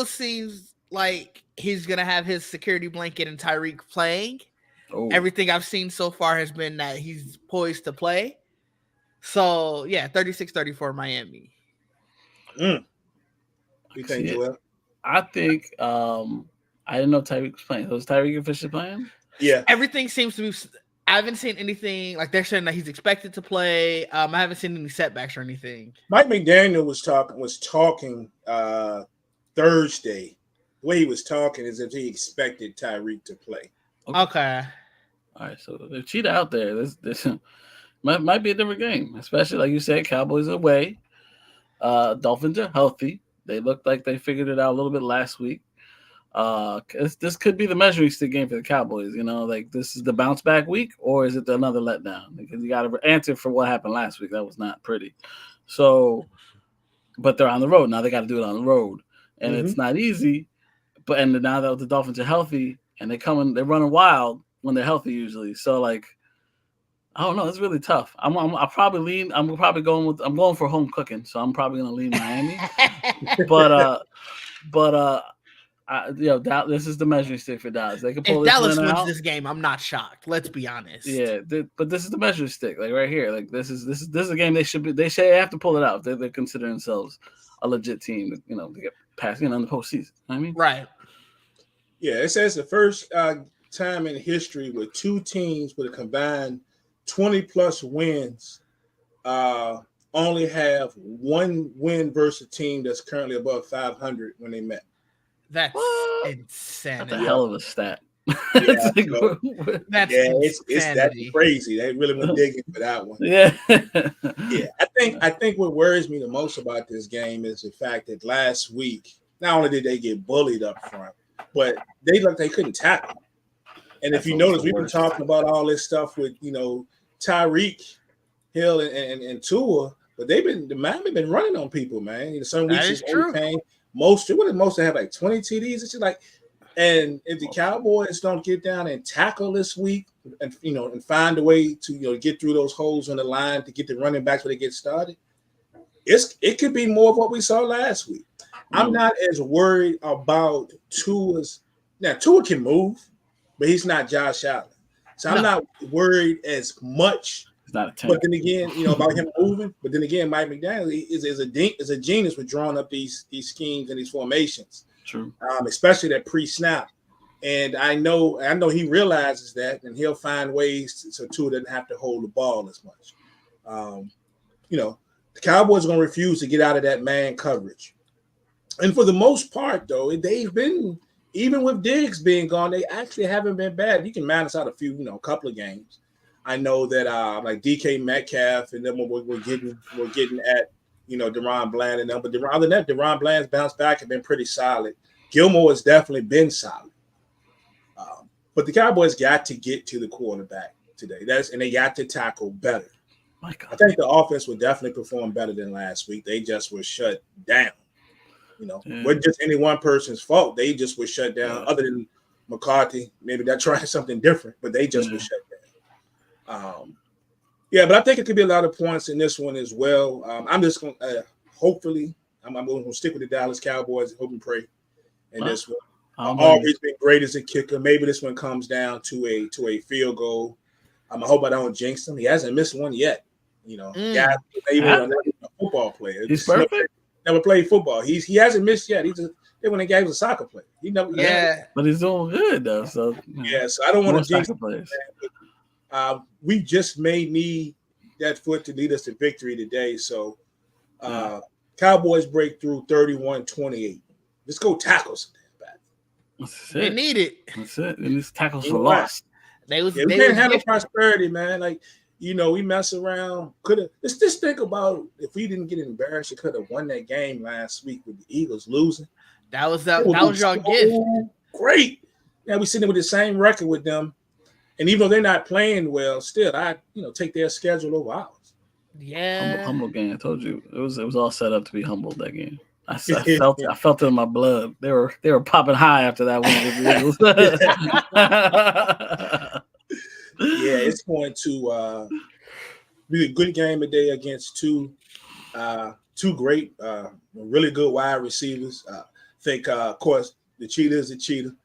Speaker 2: seems like he's gonna have his security blanket and Tyreek playing. Oh. Everything I've seen so far has been that he's poised to play. So yeah, 36-34 Miami.
Speaker 1: You think, Joel?
Speaker 3: I think I didn't know Tyreek was playing. Was Tyreek officially playing?
Speaker 1: Yeah.
Speaker 2: Everything seems to be. I haven't seen anything like they're saying that he's expected to play. I haven't seen any setbacks or anything.
Speaker 1: Mike McDaniel was talking Thursday. The way he was talking is if he expected Tyreek to play.
Speaker 2: Okay.
Speaker 3: All right, so they're cheated out there. This might be a different game, especially like you said, Cowboys away. Dolphins are healthy. They looked like they figured it out a little bit last week. This could be the measuring stick game for the Cowboys. You know, like this is the bounce back week, or is it another letdown? Because you got to answer for what happened last week. That was not pretty. So, but they're on the road now. They got to do it on the road, and it's not easy. But now that the Dolphins are healthy and they're running wild when they're healthy usually. So like, I don't know. It's really tough. I'm going for home cooking, so I'm probably gonna lean Miami. this is the measuring stick for Dallas. They can pull
Speaker 2: if
Speaker 3: this
Speaker 2: Dallas
Speaker 3: win
Speaker 2: wins
Speaker 3: out.
Speaker 2: This game, I'm not shocked. Let's be honest.
Speaker 3: Yeah, but this is the measuring stick, like right here. Like this is a game they should have to pull it out. They're considering themselves a legit team, to get past, in the postseason. You know what I mean,
Speaker 2: right?
Speaker 1: Yeah, it says the first time in history with two teams with a combined 20+ wins only have one win versus a team that's currently above 500 when they met.
Speaker 2: That's insanity.
Speaker 3: That's a hell of a stat.
Speaker 1: It's
Speaker 2: insanity.
Speaker 1: That's crazy. They really went digging for that one.
Speaker 3: Yeah.
Speaker 1: Yeah. I think what worries me the most about this game is the fact that last week, not only did they get bullied up front, but they looked they couldn't tackle. And if you notice, we've been talking about all this stuff with Tyreek Hill and Tua, but Miami been running on people, man. Some weeks it's okay. Most they have like 20 TDs. It's just like, and if the Cowboys don't get down and tackle this week, and find a way to get through those holes in the line to get the running backs where they get started, it could be more of what we saw last week. I'm not as worried about Tua's. Now Tua can move, but he's not Josh Allen, so I'm not worried as much.
Speaker 3: Not a tank.
Speaker 1: But then again, about him moving. But then again, Mike McDaniel is a genius with drawing up these schemes and these formations.
Speaker 3: True.
Speaker 1: Especially that pre-snap. And I know he realizes that, and he'll find ways so Tua doesn't have to hold the ball as much. The Cowboys are going to refuse to get out of that man coverage. And for the most part, though, they've been, even with Diggs being gone, they actually haven't been bad. You can minus out a couple of games. I know that like DK Metcalf and then we're getting at DeRon Bland and them, but other than that, DeRon Bland's bounced back and been pretty solid. Gilmore has definitely been solid, but the Cowboys got to get to the quarterback today. And they got to tackle better.
Speaker 3: My God.
Speaker 1: I think the offense will definitely perform better than last week. They just were shut down. Wasn't just any one person's fault. They just were shut down. Other than McCarthy, maybe they're trying something different, but they just were shut down. But I think it could be a lot of points in this one as well. I'm just going to hopefully I'm going to stick with the Dallas Cowboys, hope and pray in this one. Always been great as a kicker. Maybe this one comes down to a field goal. I hope I don't jinx him. He hasn't missed one yet. Guy, even a football player.
Speaker 3: He's perfect.
Speaker 1: Never played football. He hasn't missed yet. When the guy was a soccer player.
Speaker 3: But he's doing good though. So
Speaker 1: so I don't want to jinx him. We just may need that foot to lead us to victory today. So Cowboys break through 31-28. Let's go tackle some back.
Speaker 2: They need it.
Speaker 3: That's it. And these tackles for loss.
Speaker 1: We can't handle prosperity, man. Like, we mess around. Let's just think about if we didn't get embarrassed, we could have won that game last week with the Eagles losing.
Speaker 2: That was y'all gift.
Speaker 1: Great. Yeah, we sitting with the same record with them. And even though they're not playing well, still I take their schedule over ours.
Speaker 2: Yeah.
Speaker 3: Humble game. I told you. It was all set up to be humbled that game. I felt it in my blood. They were popping high after that win with the
Speaker 1: Eagles. Yeah, it's going to be a good game today against two great, really good wide receivers. I think, of course, the cheetah is a cheetah.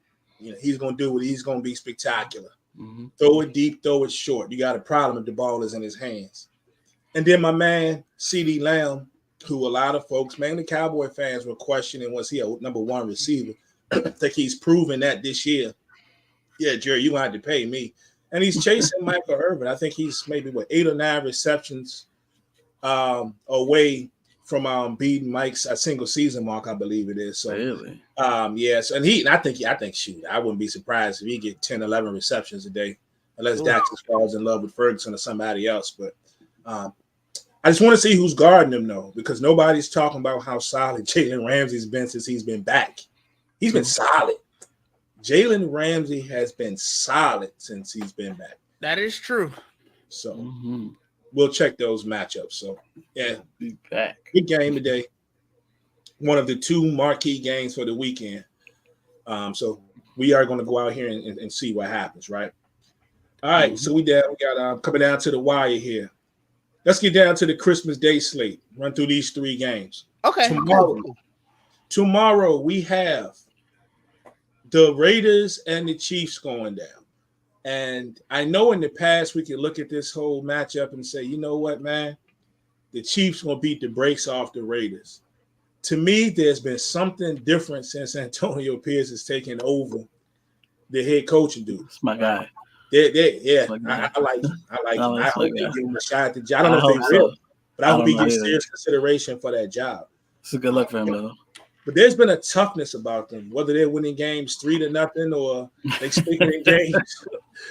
Speaker 1: He's going to do what he's going to be spectacular. Mm-hmm. Throw it deep, throw it short. You got a problem if the ball is in his hands. And then my man, CeeDee Lamb, who a lot of folks, mainly Cowboy fans, were questioning, was he a number one receiver? I think he's proven that this year. Yeah, Jerry, you're going to have to pay me. And he's chasing Michael Irvin. I think he's maybe, 8 or 9 receptions away from beating Mike's single season mark, I believe it is. So,
Speaker 3: really?
Speaker 1: Yes. And I think, shoot, I wouldn't be surprised if he get 10, 11 receptions a day, unless Dak just falls in love with Ferguson or somebody else. But I just want to see who's guarding him, though, because nobody's talking about how solid Jalen Ramsey's been since he's been back. He's been solid. Jalen Ramsey has been solid since he's been back.
Speaker 2: That is true.
Speaker 1: So we'll check those matchups. So, yeah,
Speaker 3: be back.
Speaker 1: Good game today. One of the 2 marquee games for the weekend. So we are going to go out here and see what happens, right? All right, so we got coming down to the wire here. Let's get down to the Christmas Day slate. Run through these 3 games.
Speaker 2: Okay.
Speaker 1: Tomorrow we have the Raiders and the Chiefs going down. And I know in the past we could look at this whole matchup and say, you know what, man? The Chiefs going to beat the brakes off the Raiders. To me, there's been something different since Antonio Pierce has taken over the head coaching duty.
Speaker 3: It's my guy.
Speaker 1: Yeah. I like him. I hope they give him a shot at the job. I don't know if they will, but I hope he gets serious consideration for that job.
Speaker 3: It's a good luck for him, though.
Speaker 1: But there's been a toughness about them, whether they're winning games 3-0 or they sticking in games,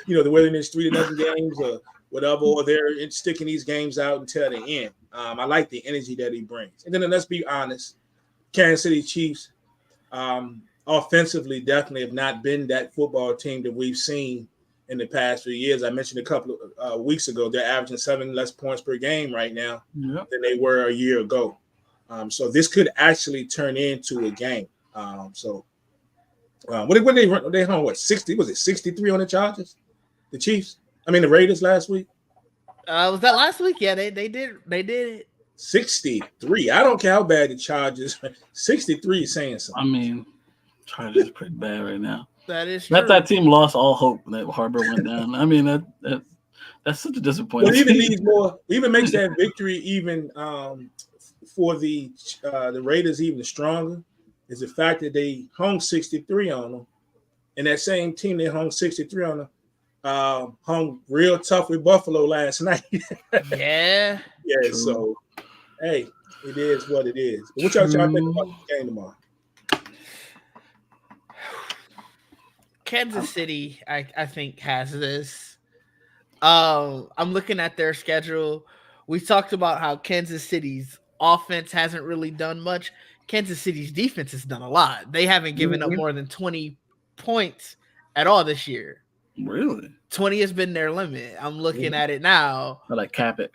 Speaker 1: they're winning these 3-0 games or whatever, or they're sticking these games out until the end. I like the energy that he brings. And then let's be honest, Kansas City Chiefs offensively definitely have not been that football team that we've seen in the past few years. I mentioned a couple of weeks ago, they're averaging 7 less points per game right now than they were a year ago. So this could actually turn into a game. What did they run? They hung 60? Was it 63 on the Chargers? The Chiefs? The Raiders last week?
Speaker 2: Was that last week? Yeah, they did it.
Speaker 1: 63. I don't care how bad the Chargers. 63 is saying something.
Speaker 3: Chargers is pretty bad right now.
Speaker 2: That is true.
Speaker 3: That team lost all hope that Harbor went down. That's such a disappointment.
Speaker 1: Well, even needs more. Even makes that victory even for the Raiders even stronger is the fact that they hung 63 on them, and that same team they hung 63 on them hung real tough with Buffalo last night.
Speaker 2: Yeah.
Speaker 1: True. So hey, it is what it is. But what y'all think about the game tomorrow?
Speaker 2: Kansas City, I think, has this. I'm looking at their schedule. We talked about how Kansas City's offense hasn't really done much. Kansas City's defense has done a lot. They haven't given up more than 20 points at all this year.
Speaker 3: Really?
Speaker 2: 20 has been their limit. I'm looking at it now.
Speaker 3: I like cap at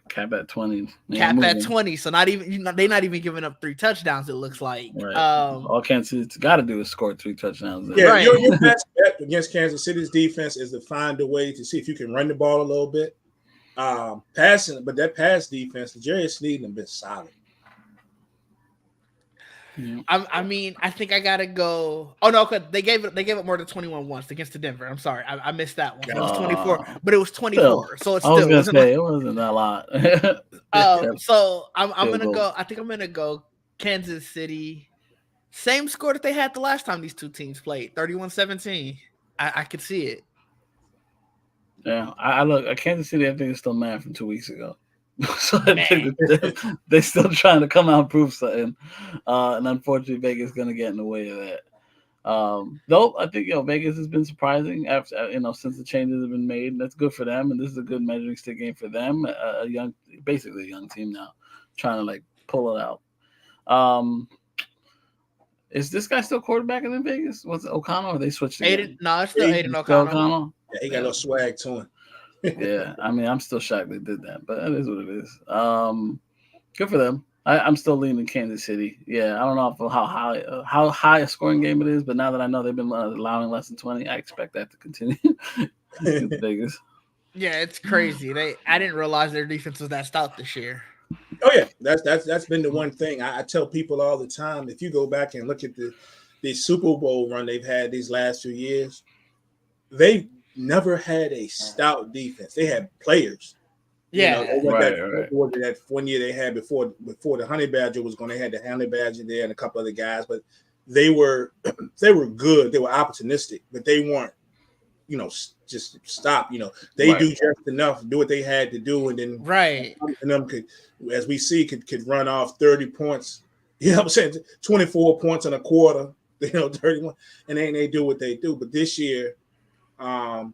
Speaker 3: 20.
Speaker 2: Cap at 20. So not even they're not even giving up 3 touchdowns. It looks like.
Speaker 3: Right. All Kansas City's got to do is score 3 touchdowns.
Speaker 1: Yeah, right. Your best bet against Kansas City's defense is to find a way to see if you can run the ball a little bit. Passing, but that pass defense, Jerry Sneed have been solid.
Speaker 2: Yeah. I think I gotta go. Oh no, because they gave it more than 21 once against the Denver. I'm sorry, I missed that one. It was 24, but it was 24. So it's still.
Speaker 3: It wasn't that lot.
Speaker 2: So I'm gonna go. I think I'm gonna go Kansas City. Same score that they had the last time these two teams played, 31-17. I could see it.
Speaker 3: Yeah, I look at Kansas City. I think it's still mad from 2 weeks ago. So I think that they're still trying to come out and prove something. And unfortunately, Vegas is going to get in the way of that. Though I think Vegas has been surprising after since the changes have been made. And that's good for them, and this is a good measuring stick game for them. Basically a young team now, trying to like pull it out. Is this guy still quarterbacking in Vegas? Was it O'Connell or they switched again?
Speaker 2: No, it's still Aiden O'Connell.
Speaker 1: Yeah, he got no swag to him.
Speaker 3: Yeah, I mean, I'm still shocked they did that, but it is what it is. Good for them. I'm still leaning Kansas City. Yeah, I don't know how high a scoring game it is, but now that I know they've been allowing less than 20, I expect that to continue in Vegas.
Speaker 2: Yeah, it's crazy. I didn't realize their defense was that stout this year.
Speaker 1: Oh yeah, that's been the one thing I tell people all the time. If you go back and look at the Super Bowl run they've had these last 2 years, they never had a stout defense. They had players.
Speaker 2: Yeah,
Speaker 1: that 1 year they had before the Honey Badger was going. They had the Honey Badger there and a couple other guys, but they were good. They were opportunistic, but they weren't. Just stop. They do just enough, do what they had to do, and then and them could, as we see, could run off 30 points. You know what I'm saying? 24 points in a quarter. 31, and then they do what they do. But this year,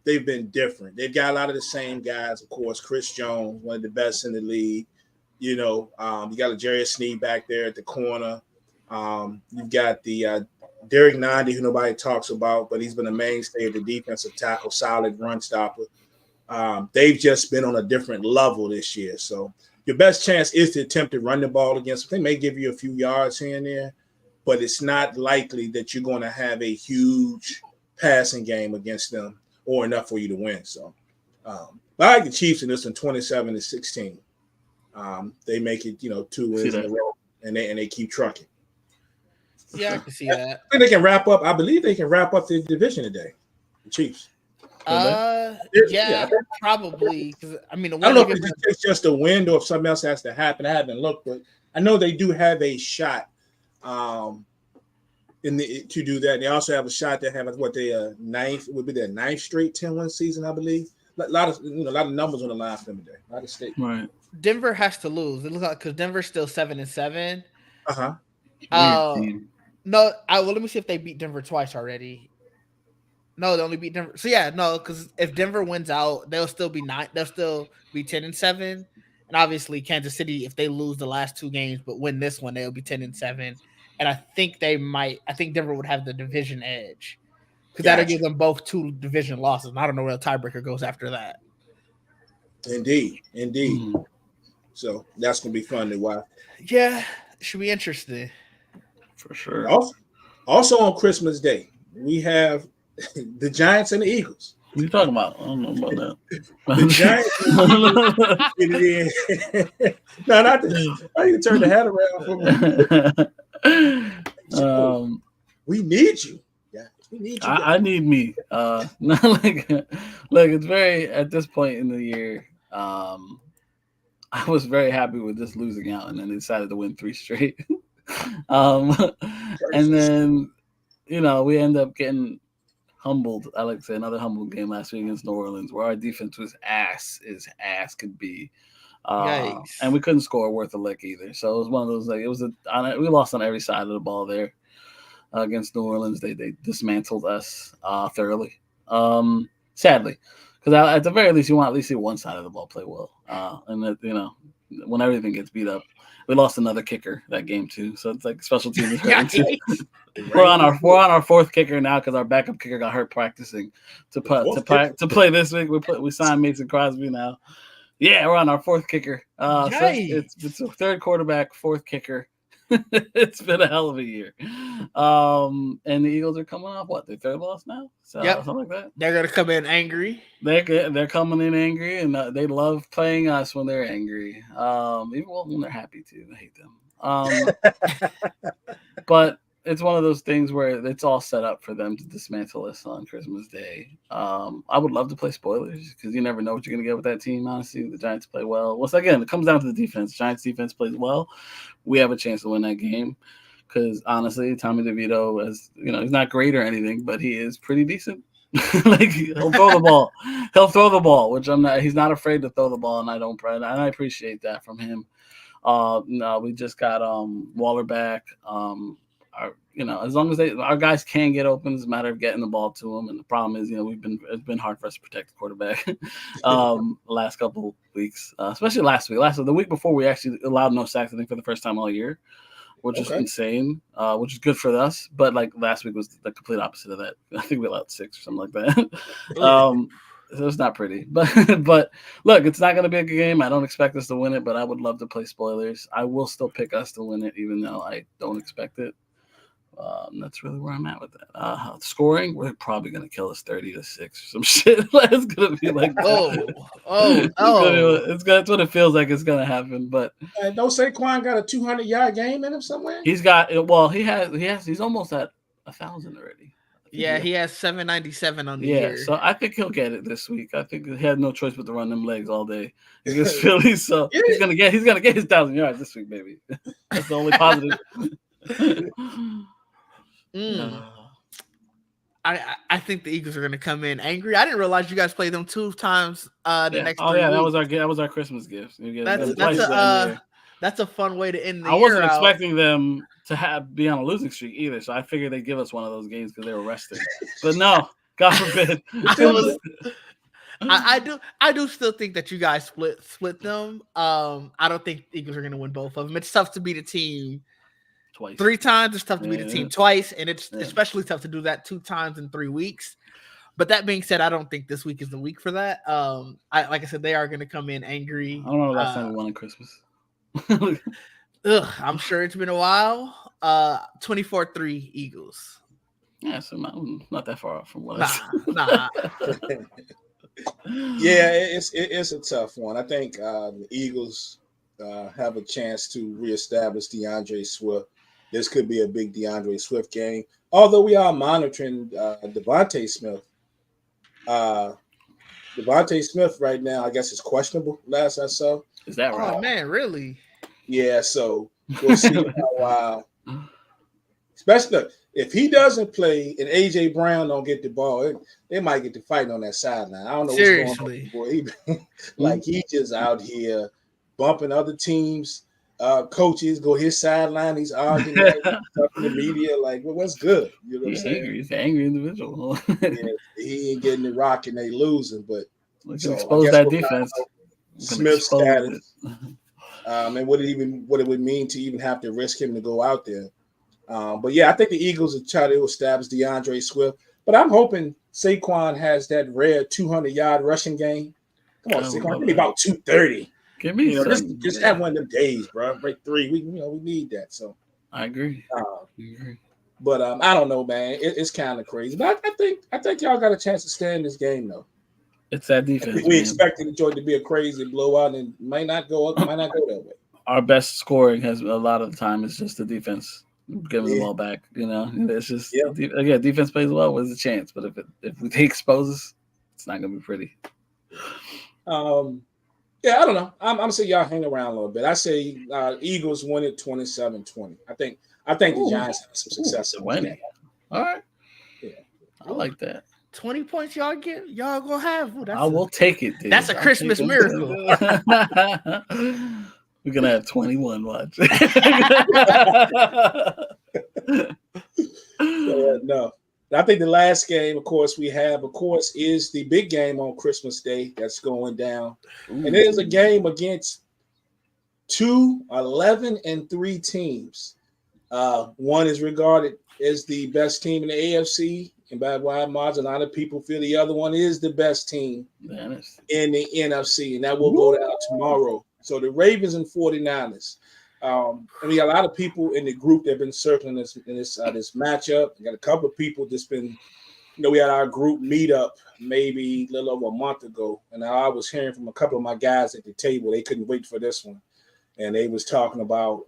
Speaker 1: they've been different. They've got a lot of the same guys, of course. Chris Jones, one of the best in the league. You got a Jerry Sneed back there at the corner. You've got the Derek Nandi, who nobody talks about, but he's been a mainstay of the defensive tackle, solid run stopper. They've just been on a different level this year. So your best chance is to attempt to run the ball against them. They may give you a few yards here and there, but it's not likely that you're going to have a huge passing game against them or enough for you to win. So I like the Chiefs in this one, 27-16. They make it, 2 wins in a row, and they keep trucking.
Speaker 2: Yeah, I can see that.
Speaker 1: I think they can wrap up. I believe they can wrap up the division today. The Chiefs.
Speaker 2: Yeah, probably. I don't
Speaker 1: know if it's just a win or if something else has to happen. I haven't looked, but I know they do have a shot to do that. They also have a shot to have their ninth straight 10-win season, I believe. A lot of numbers on the line for them today. A lot of stakes.
Speaker 3: Right.
Speaker 2: Denver has to lose. It looks like because Denver's still 7-7. No, let me see if they beat Denver twice already. No, they only beat Denver. So yeah, no, because if Denver wins out, they'll still be 10-7, and obviously Kansas City, if they lose the last 2 games but win this one, they'll be 10-7. And I think Denver would have the division edge because that'll give them both 2 division losses. And I don't know where the tiebreaker goes after that.
Speaker 1: Indeed. So that's gonna be fun to watch.
Speaker 2: Yeah, it should be interesting.
Speaker 3: For sure.
Speaker 1: Also on Christmas Day, we have the Giants and the Eagles.
Speaker 3: What are you talking about? I don't know about that.
Speaker 1: The Giants. No, not this. I need to turn the hat around for me. We need you. Yeah, we need you.
Speaker 3: I need me. Not like it's very at this point in the year. I was very happy with just losing out, and then they decided to win 3 straight. And then we end up getting humbled. I like to say another humble game last week against New Orleans, where our defense was ass could be, and we couldn't score worth a lick either. So it was one of those we lost on every side of the ball there against New Orleans. They dismantled us thoroughly, sadly, because at the very least you want to at least see one side of the ball play well, and that when everything gets beat up. We lost another kicker that game too, so it's like special teams is hurting too. We're on our 4th kicker now because our backup kicker got hurt practicing to play this week. We signed Mason Crosby now. Yeah, we're on our 4th kicker. So it's a 3rd quarterback, 4th kicker. It's been a hell of a year. And the Eagles are coming off their 3rd loss now? So something like that.
Speaker 2: They're gonna come in angry.
Speaker 3: They're coming in angry, and they love playing us when they're angry. Even when they're happy too. I hate them. But it's one of those things where it's all set up for them to dismantle us on Christmas Day. I would love to play spoilers because you never know what you're going to get with that team. Honestly, the Giants play well. Once again, it comes down to the defense. Giants defense plays well. We have a chance to win that game because honestly, Tommy DeVito, he's not great or anything, but he is pretty decent. Like he'll throw the ball. He'll throw the ball, which I'm not. He's not afraid to throw the ball, and I appreciate that from him. No, we just got Waller back. As long as our guys can get open, it's a matter of getting the ball to them. And the problem is, it's been hard for us to protect the quarterback. Last couple of weeks, especially last week. The week before, we actually allowed no sacks, I think, for the first time all year, which is insane, which is good for us. But like last week was the complete opposite of that. I think we allowed 6 or something like that. So it's not pretty, but look, it's not going to be a good game. I don't expect us to win it, but I would love to play spoilers. I will still pick us to win it, even though I don't expect it. That's really where I'm at with that. Scoring, we're probably going to kill us 30-6 or some shit. It's going to be like, that's what it feels like it's going to happen. But
Speaker 1: don't Saquon got a 200-yard game in him somewhere?
Speaker 3: He's almost at 1,000 already.
Speaker 2: Yeah, he has 797 on the
Speaker 3: Yeah,
Speaker 2: year.
Speaker 3: so I think he'll get it this week. I think he had no choice but to run them legs all day against Philly. So he's gonna get his 1,000 yards this week, baby. That's the only positive.
Speaker 2: I think the Eagles are gonna come in angry. I didn't realize you guys played them 2 times next 3 weeks.
Speaker 3: That was our Christmas gift.
Speaker 2: That's a fun way to end the
Speaker 3: year. I wasn't expecting
Speaker 2: out.
Speaker 3: them to be on a losing streak either, so I figured they'd give us one of those games because they were rested. But no, God forbid.
Speaker 2: I do still think that you guys split them. I don't think the Eagles are going to win both of them. It's tough to beat a team twice. 3 times. It's tough to beat a team twice, and it's especially tough to do that 2 times in 3 weeks. But that being said, I don't think this week is the week for that. Like I said, they are going to come in angry.
Speaker 3: I don't know the last time we won on Christmas.
Speaker 2: I'm sure it's been a while. 24-3 Eagles.
Speaker 3: Yeah, so not that far off from what I said.
Speaker 2: Nah.
Speaker 1: Yeah, it's a tough one. I think the Eagles have a chance to reestablish DeAndre Swift. This could be a big DeAndre Swift game. Although we are monitoring Devontae Smith. Devontae Smith right now, I guess, is questionable. Last I saw.
Speaker 3: Is that right?
Speaker 2: Oh man, really?
Speaker 1: Yeah. So we'll see how. Especially if he doesn't play and AJ Brown don't get the ball, they might get to fighting on that sideline. I don't know what's going on. Boy. Like he just out here bumping other teams, coaches, go his sideline. He's arguing stuff in the media. Like, well, what's good? You know what I'm saying?
Speaker 3: He's an angry individual.
Speaker 1: He ain't getting the rock and they losing, but
Speaker 3: expose that defense.
Speaker 1: Smith's status, and what it would mean to even have to risk him to go out there. But yeah, I think the Eagles will try to establish DeAndre Swift. But I'm hoping Saquon has that rare 200-yard rushing game. Come on, Saquon, give me about 230.
Speaker 3: Give me
Speaker 1: just have one of them days, bro. Break 3. We need that. So
Speaker 3: I agree.
Speaker 1: But I don't know, man. It's kind of crazy. But I think y'all got a chance to stay in this game, though.
Speaker 3: It's that defense.
Speaker 1: We expected it to be a crazy blowout, and might not go that way. Our
Speaker 3: best scoring has a lot of the time is just the defense giving the ball back. It's just defense plays well. There's a chance, but if we expose us, it's not gonna be pretty.
Speaker 1: I don't know. I'm saying y'all hang around a little bit. I say Eagles win it 27-20. I think the Giants have some success in winning.
Speaker 3: All right.
Speaker 1: Yeah,
Speaker 3: I like that.
Speaker 2: 20 points y'all gonna have.
Speaker 3: I will take it. Dude.
Speaker 2: That's a Christmas miracle.
Speaker 3: We're gonna have 21. Watch.
Speaker 1: No. I think the last game, of course, is the big game on Christmas Day that's going down. Ooh. And it is a game against 2 11-3 teams. One is regarded as the best team in the AFC, and by wide margin, a lot of people feel the other one is the best team in the NFC, and that will go down tomorrow. So the Ravens and 49ers. And we got a lot of people in the group that have been circling this matchup. We got a couple of people that's been, we had our group meetup maybe a little over a month ago, and I was hearing from a couple of my guys at the table. They couldn't wait for this one, and they was talking about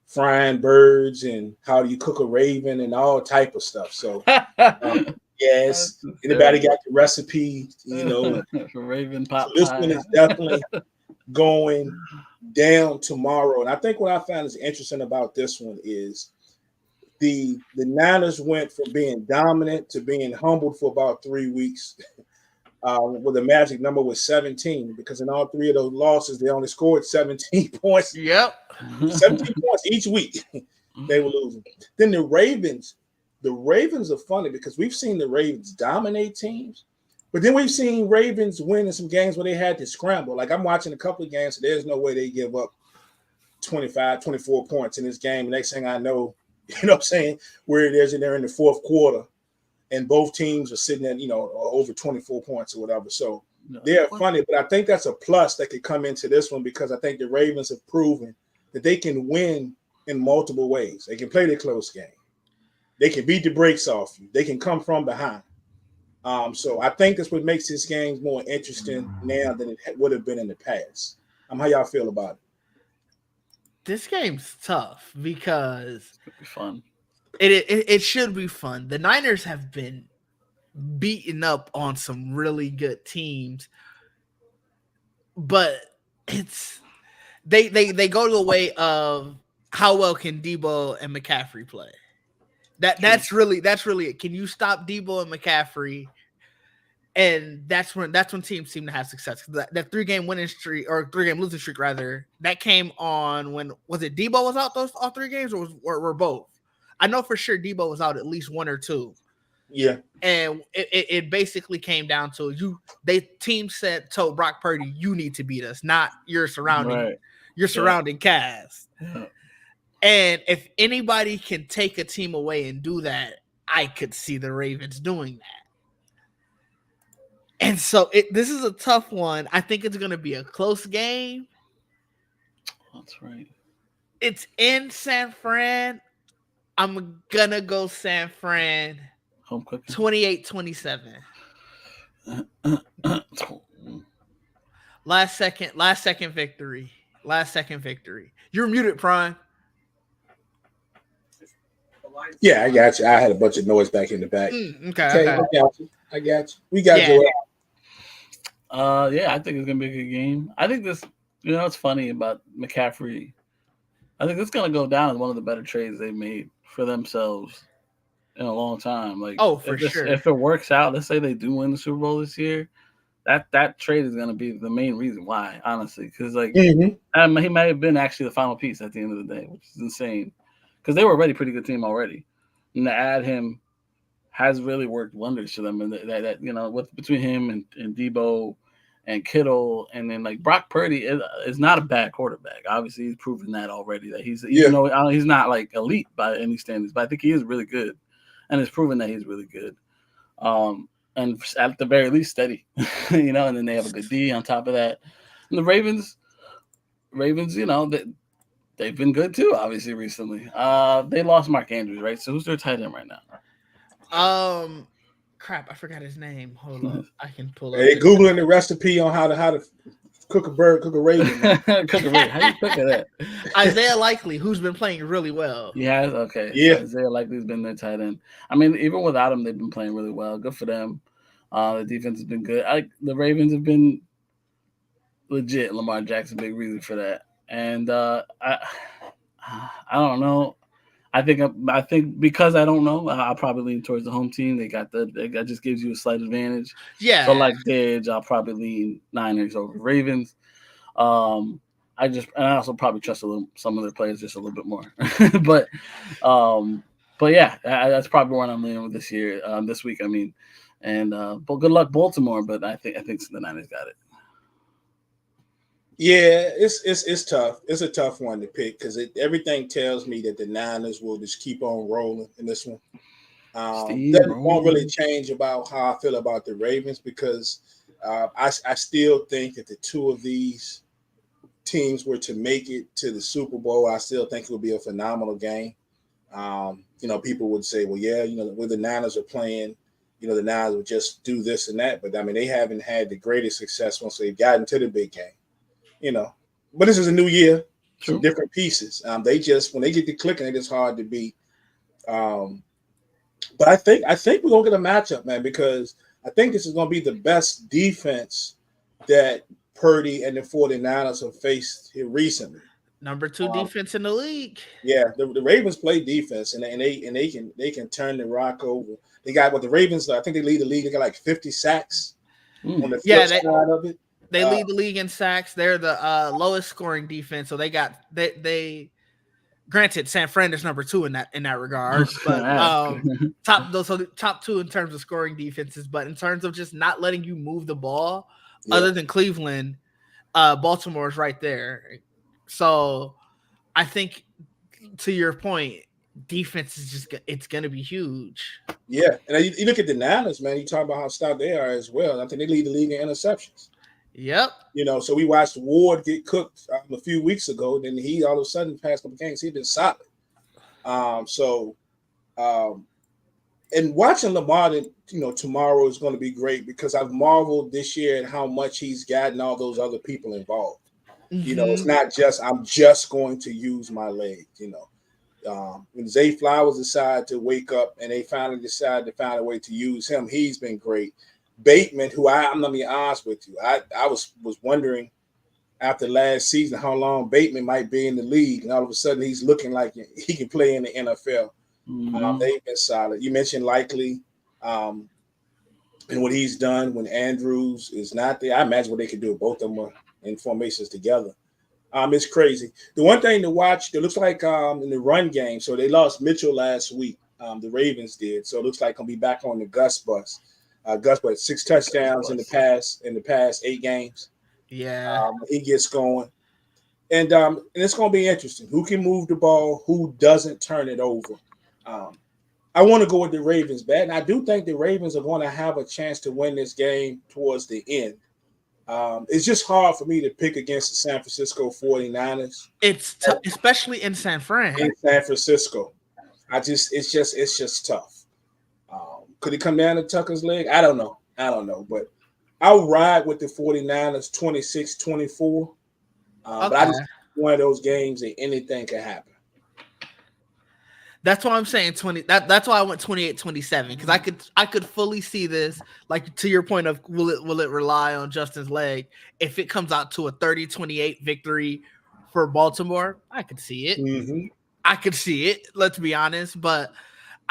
Speaker 1: frying birds and how do you cook a raven and all type of stuff. So yes, anybody got the recipe?
Speaker 3: Raven pop.
Speaker 1: So this one is definitely going down tomorrow. And I think what I found is interesting about this one is the Niners went from being dominant to being humbled for about 3 weeks. Where the magic number was 17, because in all three of those losses, they only scored 17 points.
Speaker 2: Yep.
Speaker 1: 17 points each week. They were losing. Then the Ravens are funny because we've seen the Ravens dominate teams, but then we've seen Ravens win in some games where they had to scramble. Like I'm watching a couple of games, so there's no way they give up 25, 24 points in this game. The next thing I know, you know what I'm saying, where it is, and they're in the fourth quarter, and both teams are sitting at, over 24 points or whatever. So they're funny, but I think that's a plus that could come into this one because I think the Ravens have proven that they can win in multiple ways. They can play the close game. They can beat the brakes off you. They can come from behind. So I think that's what makes this game more interesting now than it would have been in the past. How y'all feel about it?
Speaker 2: This game's tough because
Speaker 3: it's gonna be fun.
Speaker 2: It should be fun. The Niners have been beaten up on some really good teams, but they go the way of how well can Debo and McCaffrey play. That's really it. Can you stop Debo and McCaffrey? And that's when teams seem to have success. That 3-game winning streak or 3-game losing streak rather, that came on when was it Debo was out those all 3 games or were both? I know for sure Debo was out at least 1 or 2.
Speaker 1: Yeah.
Speaker 2: And it basically came down to team told Brock Purdy, you need to beat us, not your surrounding cast.
Speaker 3: Yeah.
Speaker 2: And if anybody can take a team away and do that, I could see the Ravens doing that. And so this is a tough one. I think it's going to be a close game.
Speaker 3: That's right.
Speaker 2: It's in San Fran. I'm going to go San Fran.
Speaker 3: Home cooking.
Speaker 2: 28-27. Last second victory. You're muted, Prime.
Speaker 1: Yeah, I got you. I had a bunch of noise back in the back.
Speaker 2: Okay.
Speaker 1: I got you. We got to
Speaker 3: go. Yeah, I think it's gonna be a good game. I think this. It's funny about McCaffrey. I think it's gonna go down as one of the better trades they've made for themselves in a long time. Like,
Speaker 2: sure.
Speaker 3: If it works out, let's say they do win the Super Bowl this year, that trade is gonna be the main reason why. Honestly, because he might have been actually the final piece at the end of the day, which is insane. Because they were already a pretty good team already, and to add him has really worked wonders for them. And that between him and Debo and Kittle, and then like Brock Purdy is not a bad quarterback. Obviously, he's proven that already. That he's he's not like elite by any standards, but I think he is really good, and it's proven that he's really good. And at the very least, steady. And then they have a good D on top of that. And the Ravens, they've been good too, obviously, recently. They lost Mark Andrews, right? So who's their tight end right now?
Speaker 2: Crap, I forgot his name. Hold on. I can pull it.
Speaker 1: Hey, Googling the recipe on how to cook a bird, cook a raven.
Speaker 3: Cook a raven. How you cook that?
Speaker 2: Isaiah Likely, who's been playing really well.
Speaker 3: Yeah, okay.
Speaker 1: Yeah.
Speaker 3: So Isaiah Likely's been their tight end. I mean, even without him, they've been playing really well. Good for them. The defense has been good. The Ravens have been legit. Lamar Jackson, big reason for that. And I don't know. I think because I don't know, I'll probably lean towards the home team. That just gives you a slight advantage.
Speaker 2: Yeah.
Speaker 3: So like Didge, I'll probably lean Niners over Ravens. I also probably trust some of their players just a little bit more. but yeah, that's probably where I'm leaning with this year, this week. I mean, and but good luck Baltimore. But I think the Niners got it.
Speaker 1: Yeah, it's tough. It's a tough one to pick because everything tells me that the Niners will just keep on rolling in this one. That won't really change about how I feel about the Ravens because I still think that the two of these teams were to make it to the Super Bowl. I still think it would be a phenomenal game. People would say, well, yeah, where the Niners are playing, the Niners would just do this and that. But I mean, they haven't had the greatest success once they've gotten to the big game. But this is a new year, some different pieces. When they get to clicking, it is hard to beat. But I think we're gonna get a matchup, man, because I think this is gonna be the best defense that Purdy and the 49ers have faced here recently.
Speaker 2: Number 2 defense in the league.
Speaker 1: Yeah, the Ravens play defense, and they can turn the rock over. They got the Ravens. I think they lead the league. They got like 50 sacks on the flip side of it.
Speaker 2: They lead the league in sacks. They're the lowest scoring defense. So they granted San Fran is number 2 in that regard, but top 2 in terms of scoring defenses. But in terms of just not letting you move the ball, other than Cleveland, Baltimore is right there. So I think, to your point, defense is it's going to be huge.
Speaker 1: Yeah, and you look at the Niners, man. You talk about how stout they are as well. I think they lead the league in interceptions.
Speaker 2: Yep.
Speaker 1: So we watched Ward get cooked a few weeks ago. Then he all of a sudden, past couple games, he's been solid. And watching Lamar, tomorrow is going to be great because I've marveled this year at how much he's gotten all those other people involved. Mm-hmm. It's not just I'm just going to use my leg. When Zay Flowers decided to wake up and they finally decided to find a way to use him, he's been great. Bateman, who I'm gonna be honest with you, I was wondering after last season how long Bateman might be in the league, and all of a sudden he's looking like he can play in the NFL. Mm-hmm. They've been solid. You mentioned Likely, and what he's done when Andrews is not there. I imagine what they could do if both of them are in formations together. It's crazy. The one thing to watch, it looks like in the run game, so they lost Mitchell last week. The Ravens did, so it looks like he'll be back on the Gus bus. Gus, 6 touchdowns in the past 8 games.
Speaker 2: Yeah,
Speaker 1: he gets going, and it's going to be interesting. Who can move the ball? Who doesn't turn it over? I want to go with the Ravens, and I do think the Ravens are going to have a chance to win this game towards the end. It's just hard for me to pick against the San Francisco 49ers.
Speaker 2: It's especially in San Fran.
Speaker 1: In San Francisco, it's just tough. Could it come down to Tucker's leg? I don't know, but I'll ride with the 49ers 26-24. But I just one of those games that anything can happen.
Speaker 2: That's why I'm saying 20. That's why I went 28-27 because I could fully see this. Like, to your point of will it rely on Justin's leg? If it comes out to a 30-28 victory for Baltimore, I could see it.
Speaker 1: Mm-hmm.
Speaker 2: I could see it. Let's be honest, but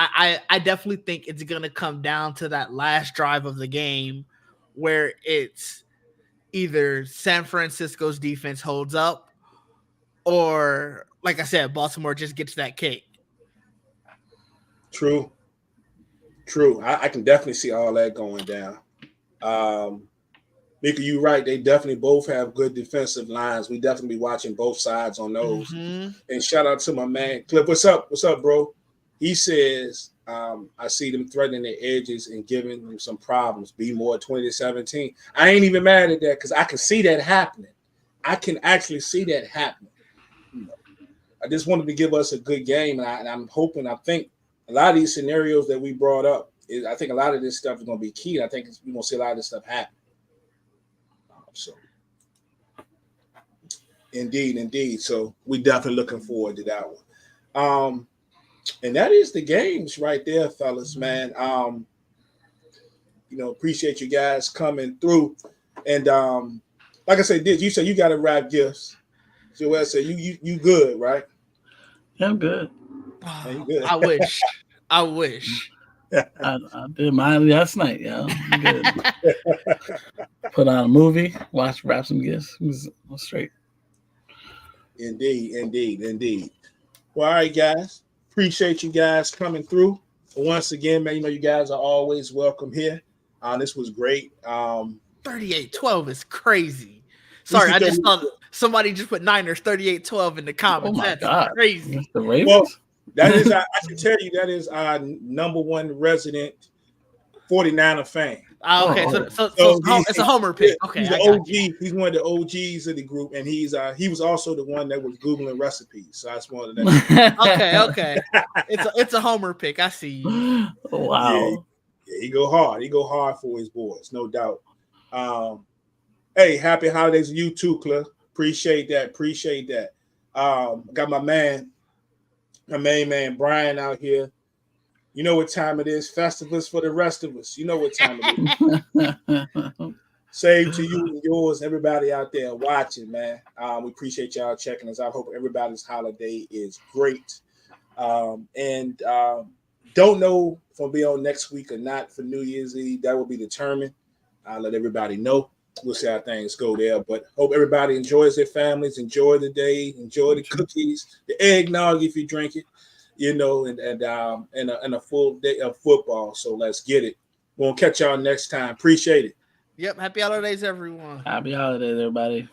Speaker 2: I definitely think it's gonna come down to that last drive of the game where it's either San Francisco's defense holds up, or, like I said, Baltimore just gets that kick.
Speaker 1: True. I can definitely see all that going down. Mika, you're right. They definitely both have good defensive lines. We definitely be watching both sides on those. Mm-hmm. And shout out to my man, Cliff. What's up, bro? He says, I see them threatening their edges and giving them some problems. Be more 20-17. I ain't even mad at that because I can see that happening. I can actually see that happening. I just wanted to give us a good game, and I'm hoping. I think a lot of these scenarios that we brought up, I think a lot of this stuff is going to be key. I think we're going to see a lot of this stuff happen. So, indeed. So we definitely looking forward to that one. And that is the games right there, fellas, man. Appreciate you guys coming through. And like I said, you said you got to wrap gifts. Joel said you good, right?
Speaker 3: Yeah, I'm good.
Speaker 1: Yeah, you good.
Speaker 2: I wish.
Speaker 3: I did mine last night, yo. I'm good. Put on a movie, wrap some gifts. It was straight.
Speaker 1: Indeed. Well, all right, guys. Appreciate you guys coming through. Once again, man, you guys are always welcome here. This was great.
Speaker 2: 38-12 is crazy. Sorry, I just saw somebody just put Niners 38-12 in the comments.
Speaker 3: Oh my
Speaker 2: That's
Speaker 3: God.
Speaker 2: Crazy.
Speaker 3: That's the Ravens?
Speaker 1: Well, that is, I can tell you, that is our number one resident 49er fan.
Speaker 2: Okay, so it's a homer pick. Okay,
Speaker 1: he's the OG. He's one of the OGs of the group, and he was also the one that was Googling recipes. So I just wanted
Speaker 2: to Okay. It's a homer pick. I see you.
Speaker 3: Wow.
Speaker 1: Yeah, he go hard. He go hard for his boys, no doubt. Hey, happy holidays to you too, Cliff. Appreciate that. Got my main man Brian out here. You know what time it is. Festivus for the rest of us. You know what time it is. Same to you and yours, everybody out there watching, man. We appreciate y'all checking us out. Hope everybody's holiday is great. And don't know if I'll be on next week or not for New Year's Eve. That will be determined. I'll let everybody know. We'll see how things go there. But hope everybody enjoys their families, enjoy the day, enjoy the cookies, the eggnog if you drink it, and a full day of football. So let's get it. We'll catch y'all next time. Appreciate it.
Speaker 2: Yep. Happy holidays, everyone.
Speaker 3: Happy holidays, everybody.